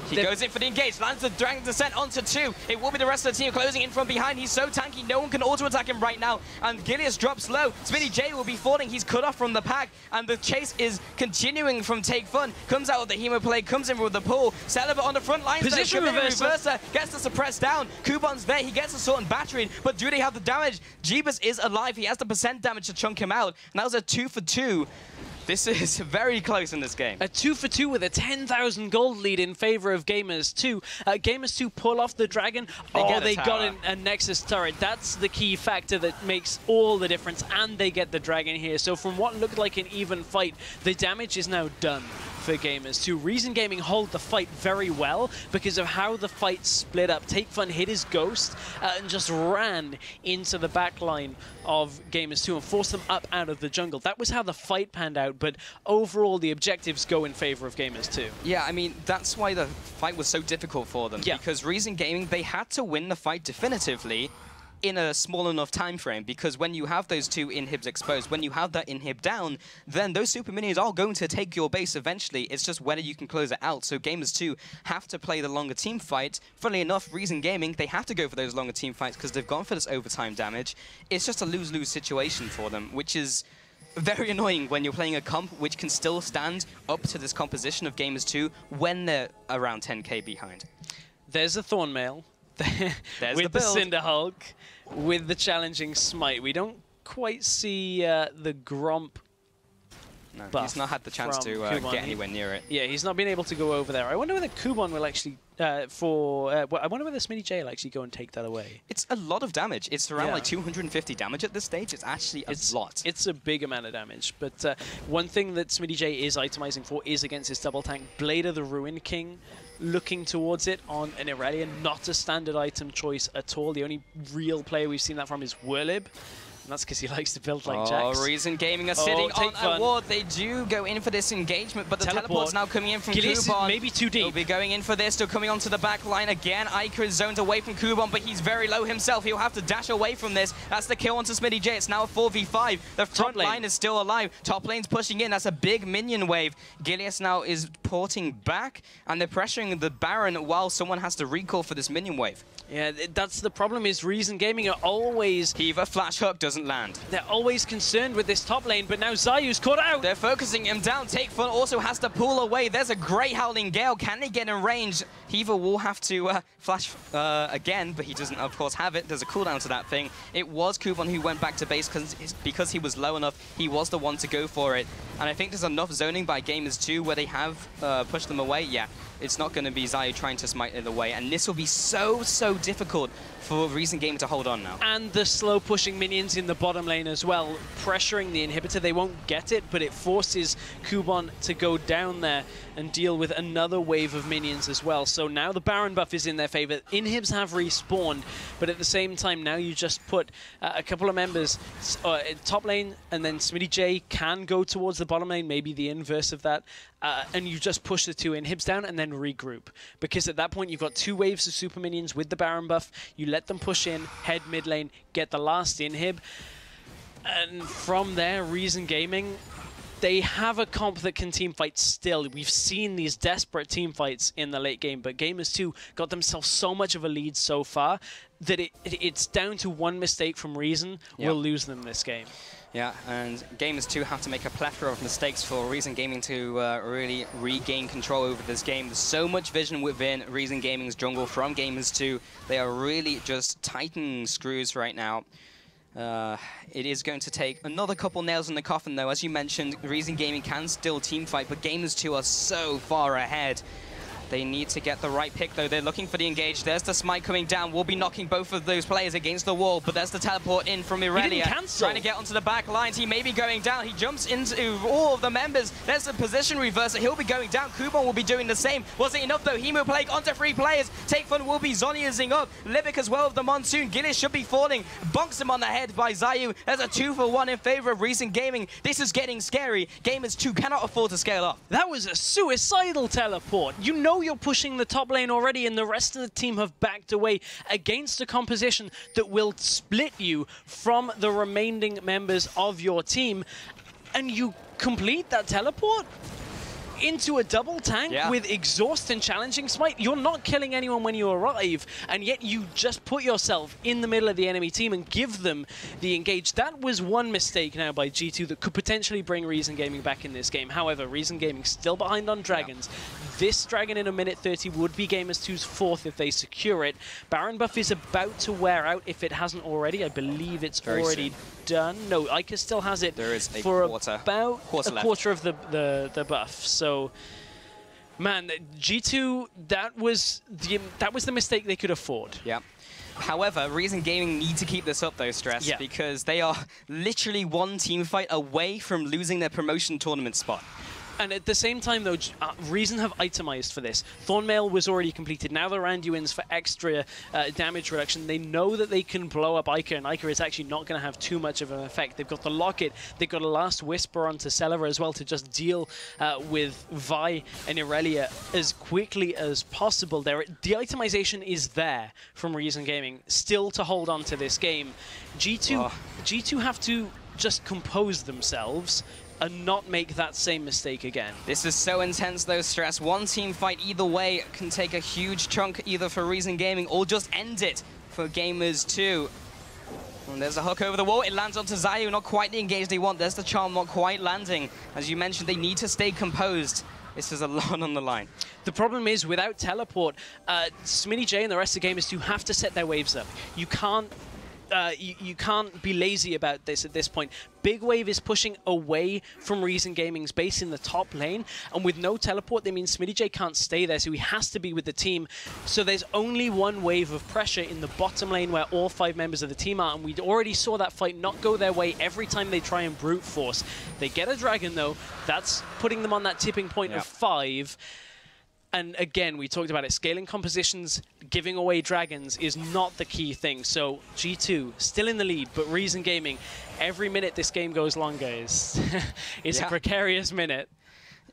He goes in for the engage, lands the Dragon Descent onto 2. It will be the rest of the team closing in from behind. He's so tanky, no one can auto-attack him right now. And Gilius drops low. Smitty J will be falling. He's cut off from the pack. And the chase is continuing from Take Fun. Comes out with the Hemo play, comes in with the pull. Celeber on the front line. Position reverser. Gets the suppress down. Kubon's there. He gets Assault and Battery. But do they have the damage? Jeebus is alive. He has the percent damage to chunk him out. And that was a 2-for-2. This is very close in this game. A 2-for-2 with a 10,000 gold lead in favor of Gamers 2. Gamers 2 pull off the dragon. They got a Nexus turret. That's the key factor that makes all the difference, and they get the dragon here. So from what looked like an even fight, the damage is now done for Gamers 2. Reason Gaming hold the fight very well because of how the fight split up. Take Fun hit his ghost and just ran into the back line of Gamers 2 and forced them up out of the jungle. That was how the fight panned out, but overall the objectives go in favor of Gamers 2. Yeah, I mean, that's why the fight was so difficult for them. Yeah. Because Reason Gaming, they had to win the fight definitively in a small enough time frame, because when you have those two inhibs exposed, when you have that inhib down, then those super minions are going to take your base eventually. It's just whether you can close it out. So Gamers 2 have to play the longer team fight. Funnily enough, Reason Gaming, they have to go for those longer team fights because they've gone for this overtime damage. It's just a lose-lose situation for them, which is very annoying when you're playing a comp which can still stand up to this composition of Gamers 2 when they're around 10k behind. There's a Thornmail. There's with the Cinder Hulk, with the challenging smite. We don't quite see the Gromp. No, he's not had the chance to get anywhere near it. Yeah, he's not been able to go over there. I wonder whether Kubon will actually, I wonder whether Smitty J will actually go and take that away. It's a lot of damage. It's around like 250 damage at this stage. It's actually a lot. It's a big amount of damage. But one thing that Smitty J is itemizing for is against his double tank, Blade of the Ruin King, looking towards it on an Irelia, not a standard item choice at all. The only real player we've seen that from is Whirlib. And that's because he likes to build like Jax. Reason Gaming are sitting on a ward. They do go in for this engagement, but the teleport's now coming in from Kubon. Maybe too deep. He'll be going in for this, still coming onto the back line again. Iker is zoned away from Kubon, but he's very low himself. He'll have to dash away from this. That's the kill onto Smitty J. It's now a 4v5. The front line is still alive. Top lane's pushing in. That's a big minion wave. Gilius now is porting back, and they're pressuring the Baron while someone has to recall for this minion wave. Yeah, that's the problem, is Reason Gaming are always... Kiva flash hook doesn't land. They're always concerned with this top lane, but now Zayu's caught out. They're focusing him down. Take Fun also has to pull away. There's a great Howling Gale. Can they get in range? Hiva will have to flash again, but he doesn't, of course, have it. There's a cooldown to that thing. It was Kubon who went back to base because he was low enough. He was the one to go for it. And I think there's enough zoning by Gamers 2 where they have pushed them away. Yeah, it's not going to be Zayu trying to smite it away. And this will be so difficult for Reason Gaming to hold on now. And the slow pushing minions in the bottom lane as well, pressuring the inhibitor. They won't get it, but it forces Kubon to go down there and deal with another wave of minions as well. So now the Baron buff is in their favor. Inhibs have respawned, but at the same time, now you just put a couple of members in top lane, and then Smitty J can go towards the bottom lane, maybe the inverse of that, and you just push the two inhibs down and then regroup. Because at that point, you've got two waves of super minions with the Baron buff. You let them push in, head mid lane, get the last inhib. And from there, Reason Gaming, they have a comp that can teamfight still. We've seen these desperate teamfights in the late game, but Gamers 2 got themselves so much of a lead so far that it's down to one mistake from Reason. Yep. We'll lose them this game. Yeah, and Gamers 2 have to make a plethora of mistakes for Reason Gaming to really regain control over this game. There's so much vision within Reason Gaming's jungle from Gamers 2. They are really just tightening screws right now. It is going to take another couple nails in the coffin, though. As you mentioned, Reason Gaming can still teamfight, but Gamers 2 are so far ahead. They need to get the right pick, though. They're looking for the engage. There's the smite coming down. We'll be knocking both of those players against the wall, but there's the teleport in from Irelia. Trying to get onto the back lines. He may be going down. He jumps into all of the members. There's a position reverser. He'll be going down. Kubon will be doing the same. Was it enough, though? Hemo Plague onto 3 players. Take Fun will be Zoniazing up. Libic as well of the Monsoon. Gillis should be falling. Bonks him on the head by Zayu. There's a 2-for-1 in favor of Reason Gaming. This is getting scary. Gamers 2 cannot afford to scale up. That was a suicidal teleport. You know you're pushing the top lane already, and the rest of the team have backed away against a composition that will split you from the remaining members of your team, and you complete that teleport into a double tank with exhaust and challenging smite. You're not killing anyone when you arrive, and yet you just put yourself in the middle of the enemy team and give them the engage. That was one mistake now by G2 that could potentially bring Reason Gaming back in this game. However, Reason Gaming still behind on Dragons. This Dragon in a minute 30 would be Gamers2's 4th if they secure it. Baron buff is about to wear out if it hasn't already. I believe it's already done. No, Ica still has it. There is a for quarter. About a left. quarter of the buff. So, man, G2, that was the mistake they could afford. Yeah. However, Reason Gaming need to keep this up, though, Stress, because they are literally one team fight away from losing their promotion tournament spot. And at the same time, though, Reason have itemized for this. Thornmail was already completed. Now they're Anduins for extra damage reduction. They know that they can blow up Ica, and Ica is actually not going to have too much of an effect. They've got the Locket. They've got a Last Whisper onto Celever as well to just deal with Vi and Irelia as quickly as possible. The itemization is there from Reason Gaming, still to hold on to this game. G2 have to just compose themselves and not make that same mistake again. This is so intense, though, Stress. One team fight either way can take a huge chunk either for Reason Gaming or just end it for Gamers2. And there's a hook over the wall. It lands onto Zayu, not quite the engage they want. There's the charm not quite landing. As you mentioned, they need to stay composed. This is a lot on the line. The problem is, without teleport, Smitty J and the rest of Gamers2 have to set their waves up. You can't you can't be lazy about this at this point. Big Wave is pushing away from Reason Gaming's base in the top lane, and with no teleport, that means Smitty J can't stay there, so he has to be with the team. So there's only one wave of pressure in the bottom lane where all 5 members of the team are, and we already saw that fight not go their way every time they try and brute force. They get a dragon, though. That's putting them on that tipping point of 5. And again, we talked about it, scaling compositions, giving away dragons is not the key thing. So G2 still in the lead, but Reason Gaming, every minute this game goes longer is a precarious minute.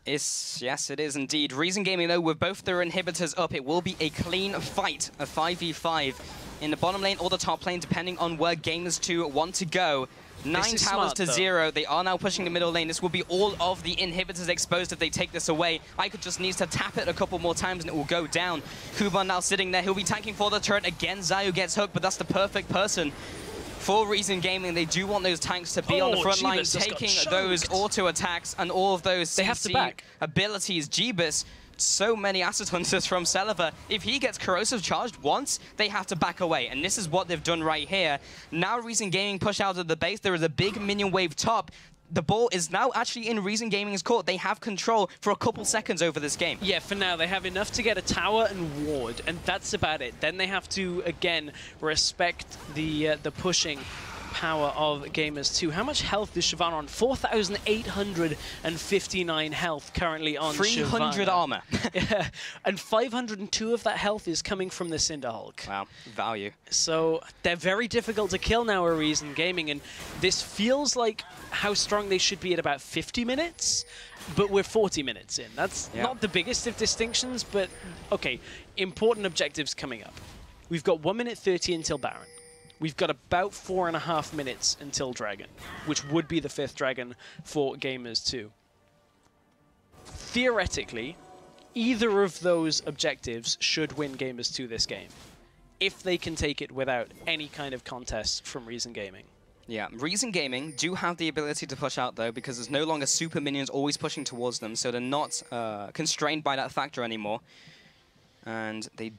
Yes, it is indeed. Reason Gaming, though, with both their inhibitors up, it will be a clean fight, a 5v5 in the bottom lane or the top lane, depending on where Gamers2 want to go. 9 towers to 0. They are now pushing the middle lane. This will be all of the inhibitors exposed if they take this away. Ica just needs to tap it a couple more times and it will go down. Kuban now sitting there. He'll be tanking for the turret again. Zayu gets hooked, but that's the perfect person for Reason Gaming. They do want those tanks to be on the front line, taking those auto attacks and all of those CC abilities. Jeebus. So many Acid Hunters from Celever. If he gets corrosive charged once, they have to back away. And this is what they've done right here. Now Reason Gaming push out of the base. There is a big minion wave top. The ball is now actually in Reason Gaming's court. They have control for a couple seconds over this game. Yeah, for now. They have enough to get a tower and ward, and that's about it. Then they have to, again, respect the pushing power of Gamers2. How much health is Shyvana on? 4,859 health currently on 300 Shyvana. armor. Yeah, and 502 of that health is coming from the Cinder Hulk. Wow, value. So they're very difficult to kill now, Reason Gaming, and this feels like how strong they should be at about 50 minutes, but we're 40 minutes in. That's not the biggest of distinctions, but okay, important objectives coming up. We've got 1 minute 30 until Baron. We've got about 4.5 minutes until Dragon, which would be the 5th Dragon for Gamers2. Theoretically, either of those objectives should win Gamers2 this game, if they can take it without any kind of contest from Reason Gaming. Yeah, Reason Gaming do have the ability to push out, though, because there's no longer super minions always pushing towards them, so they're not constrained by that factor anymore. And they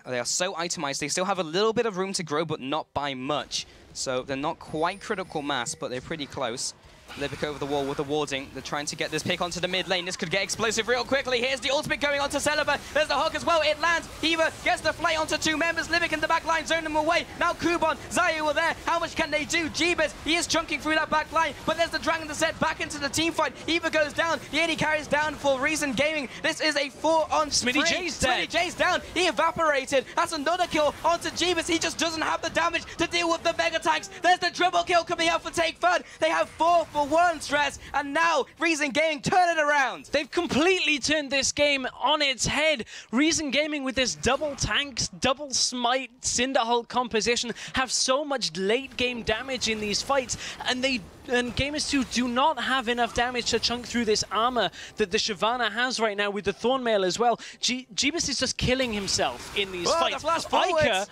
are so itemized. They still have a little bit of room to grow, but not by much. So they're not quite critical mass, but they're pretty close. Libic over the wall with the warding. They're trying to get this pick onto the mid lane. This could get explosive real quickly. Here's the ultimate going onto Celeber. There's the hook as well. It lands. Eva gets the flay onto 2 members. Libic in the back line, zone them away. Now Kuban, Zayu are there. How much can they do? Jeebus, he is chunking through that back line, but there's the Dragon to set back into the team fight. Eva goes down. The AD carries down for Reason Gaming. This is a 4-on Smitty J's dead. Smitty J's down. He evaporated. That's another kill onto Jeebus. He just doesn't have the damage to deal with the mega tanks. There's the triple kill coming out for Take Third. They have 4 for 1 stress. And now Reason Gaming turn it around. They've completely turned this game on its head. Reason Gaming with this double tanks, double smite, Cinder Hulk composition have so much late game damage in these fights, and Gamers2 do not have enough damage to chunk through this armor that the Shyvana has right now with the Thornmail as well. Jeebus is just killing himself in these fights. The flash forwards.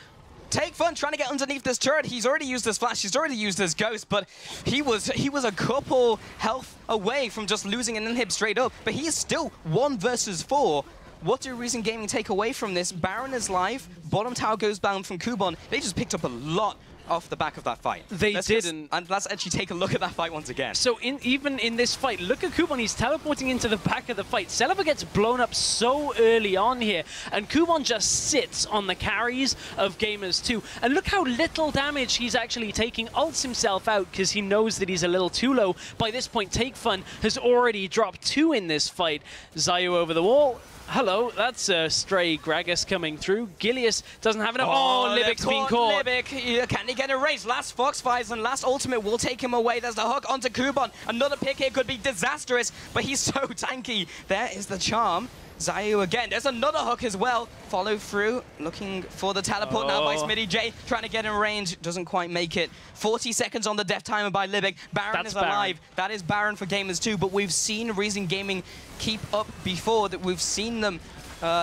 Take Fun trying to get underneath this turret. He's already used his flash. He's already used his ghost, but he was a couple health away from just losing an inhib straight up. But he is still 1 versus 4 what do Reason Gaming take away from this? Baron is live, bottom tower goes down from Kubon. They just picked up a lot off the back of that fight. They didn't. And let's actually take a look at that fight once again. So even in this fight, look at Kubon. He's teleporting into the back of the fight. Celaver gets blown up so early on here, and Kubon just sits on the carries of Gamers 2. And look how little damage he's actually taking. Ults himself out because he knows that he's a little too low. By this point, Take Fun has already dropped 2 in this fight. Xayou over the wall. Hello, that's a stray Gragas coming through. Gilius doesn't have enough. Oh, Libic's been caught. Libic, can he get erased? Last Foxfires and last ultimate will take him away. There's the hook onto Kubon. Another pick here could be disastrous, but he's so tanky. There is the charm. Xayou again. There's another hook as well. Follow through, looking for the teleport now by Smitty J, trying to get in range. Doesn't quite make it. 40 seconds on the death timer by Libic. Baron is alive. That is Baron for Gamers 2, but we've seen Reason Gaming keep up before. That we've seen them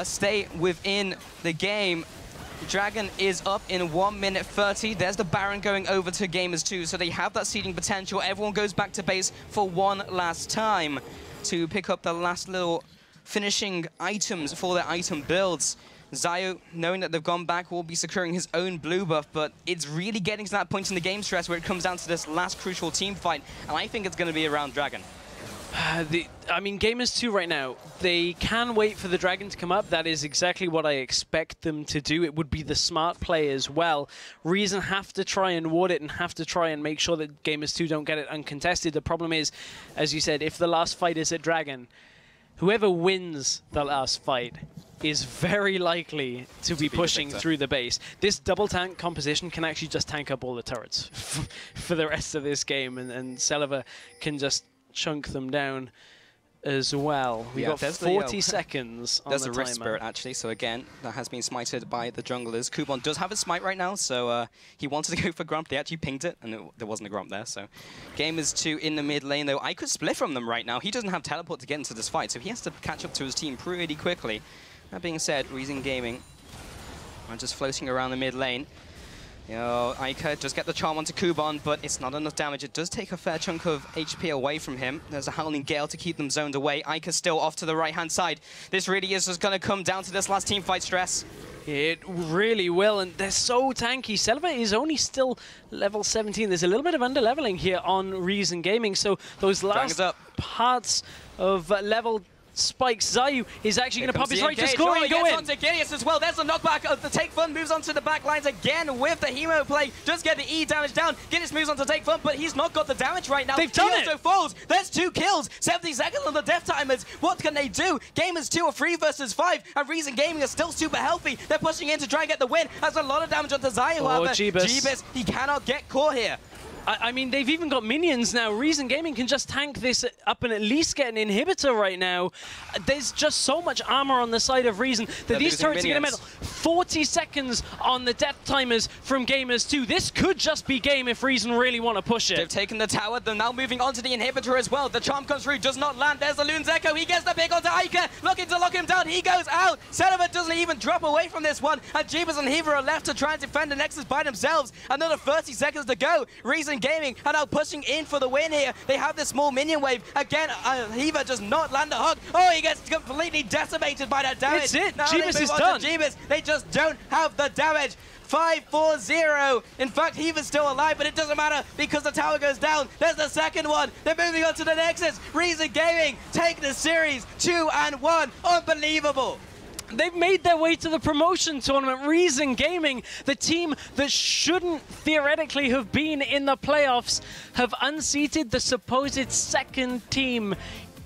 stay within the game. Dragon is up in 1 minute 30. There's the Baron going over to Gamers 2, so they have that seeding potential. Everyone goes back to base for one last time to pick up the last little finishing items for their item builds. Xayou, knowing that they've gone back, will be securing his own blue buff, but it's really getting to that point in the game stress where it comes down to this last crucial team fight, and I think it's going to be around Dragon. I mean, Gamers 2 right now, they can wait for the Dragon to come up. That is exactly what I expect them to do. It would be the smart play as well. Reason have to try and ward it and have to try and make sure that Gamers 2 don't get it uncontested. The problem is, as you said, if the last fight is at Dragon, whoever wins the last fight is very likely to be pushing through the base. This double tank composition can actually just tank up all the turrets for the rest of this game, and Celaver can just chunk them down as well. We've got 40 seconds on the timer. There's a Rift Spirit, actually, so again, that has been smited by the junglers. Kubon does have a smite right now, so he wanted to go for Grump. They actually pinged it, and there wasn't a Grump there, so Gamers 2 in the mid lane, though. I could split from them right now. He doesn't have teleport to get into this fight, so he has to catch up to his team pretty quickly. That being said, Reason Gaming are just floating around the mid lane. You know, Ica does get the charm onto Kubon, but it's not enough damage. It does take a fair chunk of HP away from him. There's a Howling Gale to keep them zoned away. Ica's still off to the right-hand side. This really is just going to come down to this last team fight stress. It really will, and they're so tanky. Celaver is only still level 17. There's a little bit of under-leveling here on Reason Gaming, so those last parts of level spikes. Xayou is actually going to pop his right to score and go in. Onto Gilius as well. There's a knockback of the Take Fun, moves onto the back lines again with the Hemo play. Does get the E damage down. Gilius moves on to Take Fun, but he's not got the damage right now. They've done it. He also falls. There's 2 kills. 70 seconds on the death timers. What can they do? Gamers 2 are 3 versus 5, and Reason Gaming are still super healthy. They're pushing in to try and get the win. That's a lot of damage onto Xayou. However, Jeebus, he cannot get caught here. I mean, they've even got minions now. Reason Gaming can just tank this up and at least get an inhibitor right now. There's just so much armor on the side of Reason that these turrets are going to medal. 40 seconds on the death timers from Gamers 2. This could just be game if Reason really want to push it. They've taken the tower. They're now moving on to the inhibitor as well. The charm comes through, does not land. There's the Loon's Echo. He gets the pick onto Ica, looking to lock him down. He goes out. Celaver doesn't even drop away from this one. And Jeebus and Hiva are left to try and defend the Nexus by themselves. Another 30 seconds to go. Reason Gaming are now pushing in for the win here. They have this small minion wave. Again, Hiva does not land a hug. Oh, he gets completely decimated by that damage. That's it. Now Jeebus is done. Jeebus. They just don't have the damage. 5-4-0. In fact, Hiva's still alive, but it doesn't matter because the tower goes down. There's the second one. They're moving on to the Nexus. Reason Gaming take the series 2-1. Unbelievable. They've made their way to the promotion tournament. Reason Gaming, the team that shouldn't theoretically have been in the playoffs, have unseated the supposed second team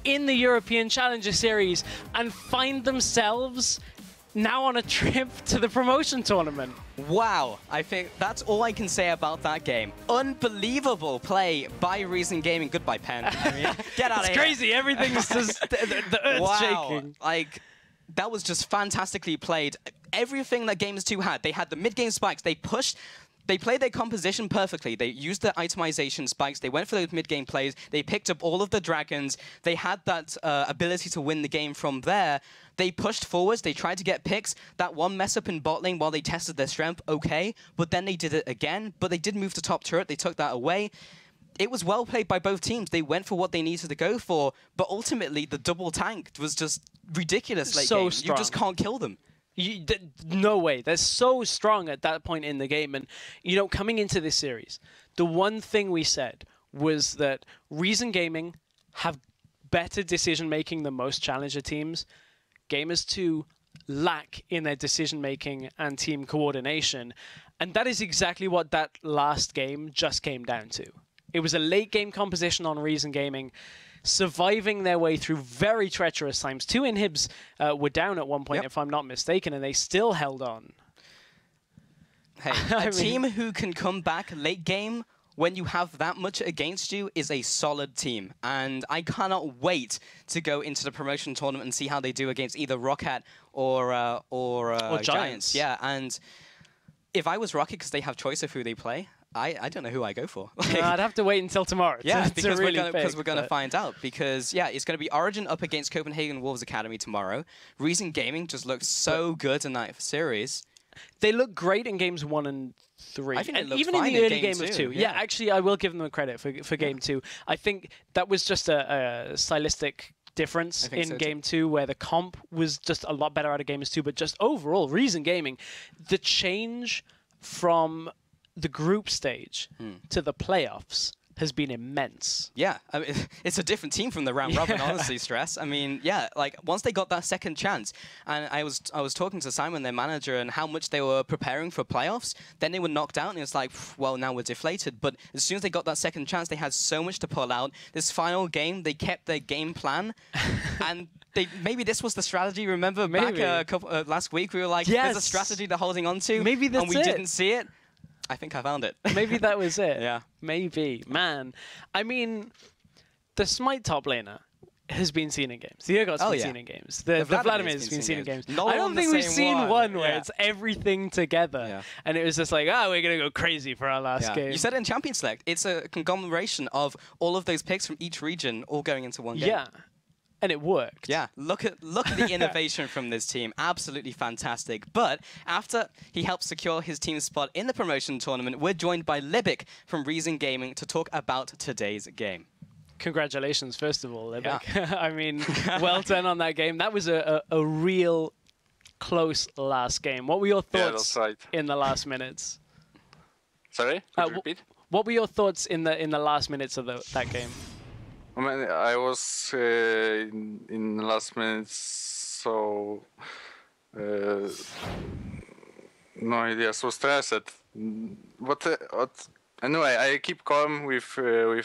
in the European Challenger Series and find themselves now on a trip to the promotion tournament. Wow, I think that's all I can say about that game. Unbelievable play by Reason Gaming. Goodbye, Pen. I mean, get out of here. It's crazy. Everything's just the earth's shaking. Like, that was just fantastically played. Everything that Gamers 2 had. They had the mid-game spikes. They pushed. They played their composition perfectly. They used the itemization spikes. They went for those mid-game plays. They picked up all of the dragons. They had that ability to win the game from there. They pushed forwards. They tried to get picks. That one mess up in bot lane while they tested their strength, okay. But then they did it again. But they did move to top turret. They took that away. It was well played by both teams. They went for what they needed to go for, but ultimately the double tank was just ridiculous late So game. strong. You just can't kill them. No way. They're so strong at that point in the game. And, you know, coming into this series, the one thing we said was that Reason Gaming have better decision-making than most challenger teams. Gamers 2 lack in their decision-making and team coordination. And that is exactly what that last game just came down to. It was a late-game composition on Reason Gaming, surviving their way through very treacherous times. 2 inhibs were down at one point, if I'm not mistaken, and they still held on. Hey, a team who can come back late game when you have that much against you is a solid team. And I cannot wait to go into the promotion tournament and see how they do against either Rocket or Giants. Yeah, and if I was Rocket, because they have choice of who they play, I don't know who I go for. I'd have to wait until tomorrow. Yeah, because we're going to find out. Because, yeah, it's going to be Origin up against Copenhagen Wolves Academy tomorrow. Reason Gaming just looks so good in that series. They look great in games 1 and 3. I think and even in the early game of 2. Yeah, actually, I will give them the credit for game 2. I think that was just a stylistic difference in game 2, where the comp was just a lot better out of games 2. But just overall, Reason Gaming, the change from the group stage to the playoffs has been immense. Yeah, I mean, it's a different team from the round robin, honestly, Stress. I mean, yeah, like once they got that second chance, and I was talking to Simon, their manager, and how much they were preparing for playoffs, then they were knocked out, and it's like, well, now we're deflated. But as soon as they got that second chance, they had so much to pull out. This final game, they kept their game plan, and maybe this was the strategy. Remember back last week, we were like, there's a strategy they're holding on to, maybe that's and we didn't see it. I think I found it. Maybe that was it. Yeah. Maybe. Man. I mean, the Smite top laner has been seen in games. The Urgot's been seen in games. The Vladimir's been seen in games. I don't think we've seen one where it's everything together. Yeah. And it was just like, we're going to go crazy for our last game. You said it in Champion Select. It's a conglomeration of all of those picks from each region all going into one game. Yeah. And it worked. Yeah, look at the innovation from this team. Absolutely fantastic. But after he helped secure his team's spot in the promotion tournament, we're joined by Libic from Reason Gaming to talk about today's game. Congratulations, first of all, Libic. Yeah. I mean, well done on that game. That was a real close last game. What were your thoughts in the last minutes? Sorry, could you repeat? What were your thoughts in the last minutes of that game? I mean, I was in the last minutes, so no idea, so stressed. But anyway, I keep calm with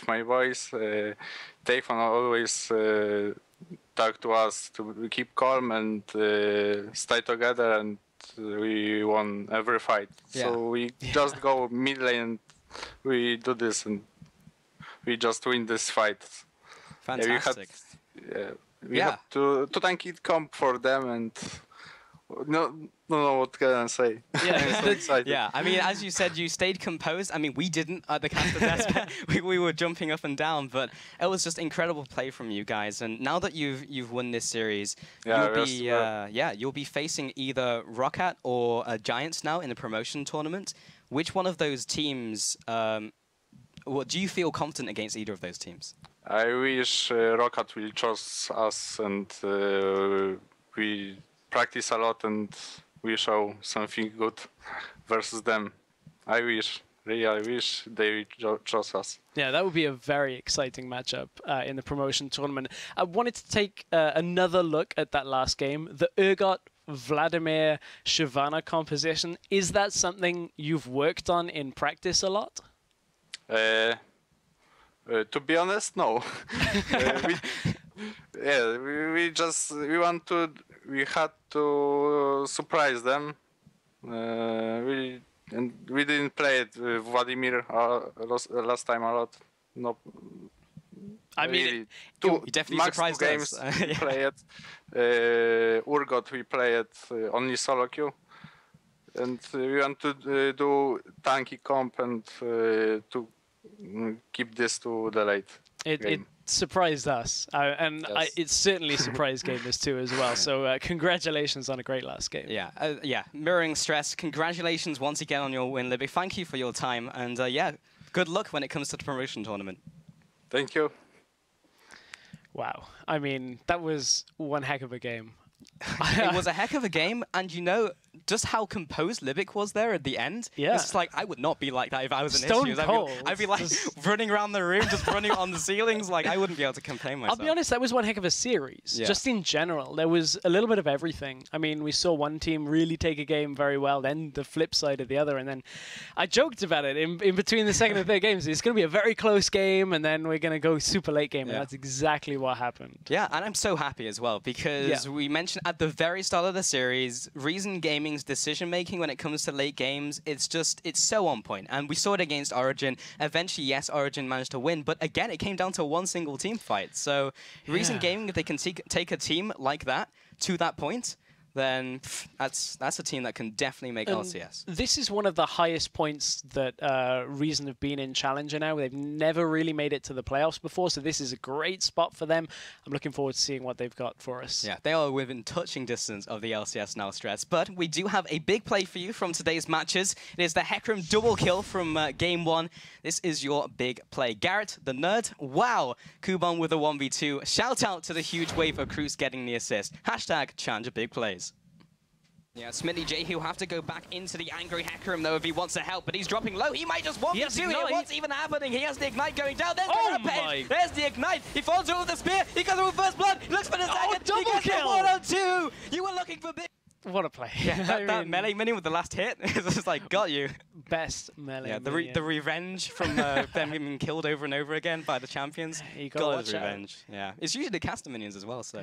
my voice. Tayfun always talk to us to keep calm and stay together, and we won every fight. Yeah. So we just go mid lane and we do this, and we just win this fight. Fantastic. We had to tank it comp for them, and no, what can I say? Yeah, I'm so excited. Yeah, I mean, as you said, you stayed composed. I mean, we didn't at the caster desk. we were jumping up and down, but it was just incredible play from you guys. And now that you've won this series, you'll be facing either Rocket or Giants now in the promotion tournament. Which one of those teams? Do you feel confident against either of those teams? I wish Rocket will choose us, and we practice a lot and we show something good versus them. I wish they chose us. Yeah, that would be a very exciting matchup in the promotion tournament. I wanted to take another look at that last game, the Urgot Vladimir Shyvana composition. Is that something you've worked on in practice a lot? To be honest, no. We had to surprise them. We didn't play it with Vladimir last time a lot. No. I mean, you definitely surprised games us. We play it. Urgot, we play it only solo queue. And we want to do tanky comp and to keep this to the late It surprised us, and it certainly surprised gamers too as well. So congratulations on a great last game. Yeah, mirroring Stress. Congratulations once again on your win, Libby. Thank you for your time, and good luck when it comes to the promotion tournament. Thank you. Wow. I mean, that was one heck of a game. It was a heck of a game, and you know just how composed Libic was there at the end. Yeah, it's just like I would not be like that if I was in Stone issues. cold. I'd be like running around the room, just running on the ceilings. Like I wouldn't be able to contain myself. I'll be honest, that was one heck of a series. Yeah. Just in general, there was a little bit of everything. I mean, we saw one team really take a game very well, then the flip side of the other, and then I joked about it in between the second and third games. It's going to be a very close game, and then we're going to go super late game, and that's exactly what happened. Yeah, and I'm so happy as well because we mentioned at the very start of the series, Reason Gaming's decision making when it comes to late games, it's so on point. And we saw it against Origin. Eventually, yes, Origin managed to win, but again, it came down to one single team fight. So Reason Gaming, if they can take a team like that to that point, then that's a team that can definitely make LCS. This is one of the highest points that Reason have been in Challenger now. They've never really made it to the playoffs before, so this is a great spot for them. I'm looking forward to seeing what they've got for us. Yeah, they are within touching distance of the LCS now, Stress. But we do have a big play for you from today's matches. It is the Hecarim double kill from Game 1. This is your big play. Garrett, the nerd, wow. Kuban with a 1v2. Shout out to the huge wave of Cruz getting the assist. Hashtag Challenger big plays. Yeah, Smitty J, he'll have to go back into the angry Hecarim though if he wants to help, but he's dropping low. He might just want to do it. What's even happening? He has the ignite going down. There's the rampage. There's the ignite. He falls over the spear. He goes over first blood. He looks for the second. Double he gets kill. the 1-on-2. You were looking for big. What a play. Yeah, that melee minion with the last hit is just like, got you. Best melee. Yeah, the revenge from them being killed over and over again by the champions. You got his revenge. Yeah, it's usually the caster minions as well, so.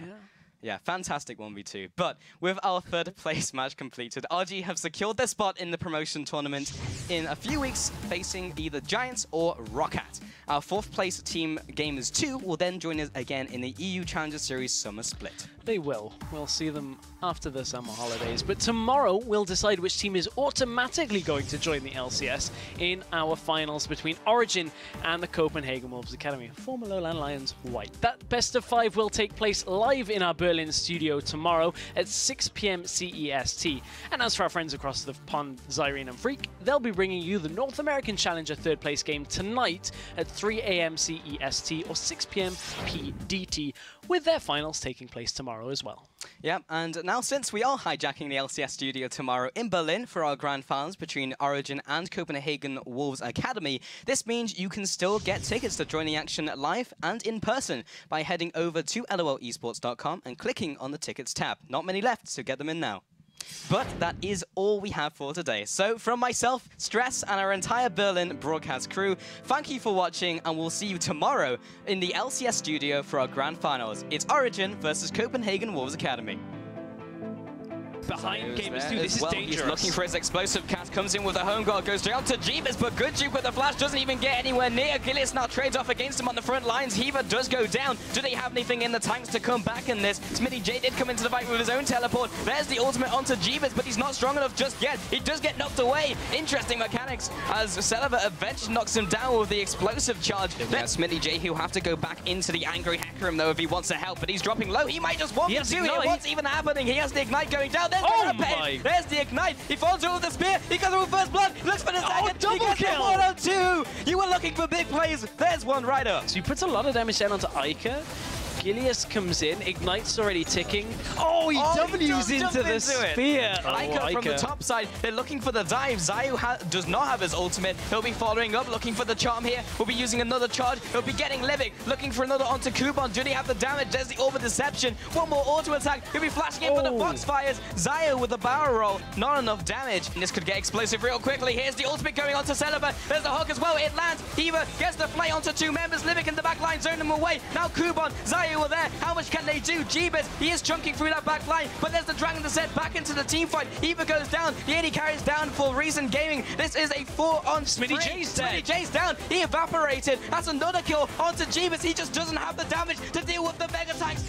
Yeah, fantastic 1v2. But with our third place match completed, RG have secured their spot in the promotion tournament in a few weeks, facing either Giants or Roccat. Our fourth place team, Gamers 2, will then join us again in the EU Challenger Series Summer Split. They will. We'll see them after the summer holidays. But tomorrow, we'll decide which team is automatically going to join the LCS in our finals between Origin and the Copenhagen Wolves Academy, former Lowland Lions White. That best of 5 will take place live in our Berlin studio tomorrow at 6 PM CEST. And as for our friends across the pond, Zyrene and Freak, they'll be bringing you the North American Challenger third place game tonight at 3 AM CEST or 6 PM PDT, with their finals taking place tomorrow as well. Yeah, and now since we are hijacking the LCS studio tomorrow in Berlin for our grand finals between Origin and Copenhagen Wolves Academy, this means you can still get tickets to join the action live and in person by heading over to lolesports.com and clicking on the tickets tab. Not many left, so get them in now. But that is all we have for today. So from myself, Stress, and our entire Berlin broadcast crew, thank you for watching, and we'll see you tomorrow in the LCS studio for our grand finals. It's Origin versus Copenhagen Wolves Academy. Behind Gamers 2, this is dangerous. He's looking for his explosive cast, comes in with a home guard, goes down to Jeebus, but good juke with the flash, doesn't even get anywhere near. Gillis now trades off against him on the front lines. Heaver does go down. Do they have anything in the tanks to come back in this? Smitty J did come into the fight with his own teleport. There's the ultimate onto Jeebus, but he's not strong enough just yet. He does get knocked away. Interesting mechanics as Celiva eventually knocks him down with the explosive charge. Yeah, Smitty J, he'll have to go back into the angry Hecarim though if he wants to help, but he's dropping low. He might just want to do it. What's even happening? He has the ignite going down. There's the rampage. There's the ignite. He falls over the spear. He goes over first blood. Looks for the second. Double he gets kill. The 1-on-2. You were looking for big plays. There's one right up. So he puts a lot of damage down onto Ica. Gilius comes in, Ignite's already ticking. Oh, he W's into the spear. Ica from the top side, they're looking for the dive. Zayu does not have his ultimate. He'll be following up, looking for the charm here. We'll be using another charge. He'll be getting Livic, looking for another onto Kuban. Do they have the damage? There's the Orb of Deception. One more auto attack. He'll be flashing in for the Foxfires. Zayu with the barrel roll. Not enough damage. And this could get explosive real quickly. Here's the ultimate going onto Celiva. There's the hook as well. It lands. Heaver gets the play onto two members. Livic in the back line, zone them away. Now Kuban, Zayu are there. How much can they do? Jeebus, he is chunking through that back line, but there's the Dragon Descent back into the team fight. Eva goes down. The AD carries down for Reason Gaming. This is a 4-on Smitty J's dead. Smitty J's down. He evaporated. That's another kill onto Jeebus. He just doesn't have the damage to deal with the Mega Tanks.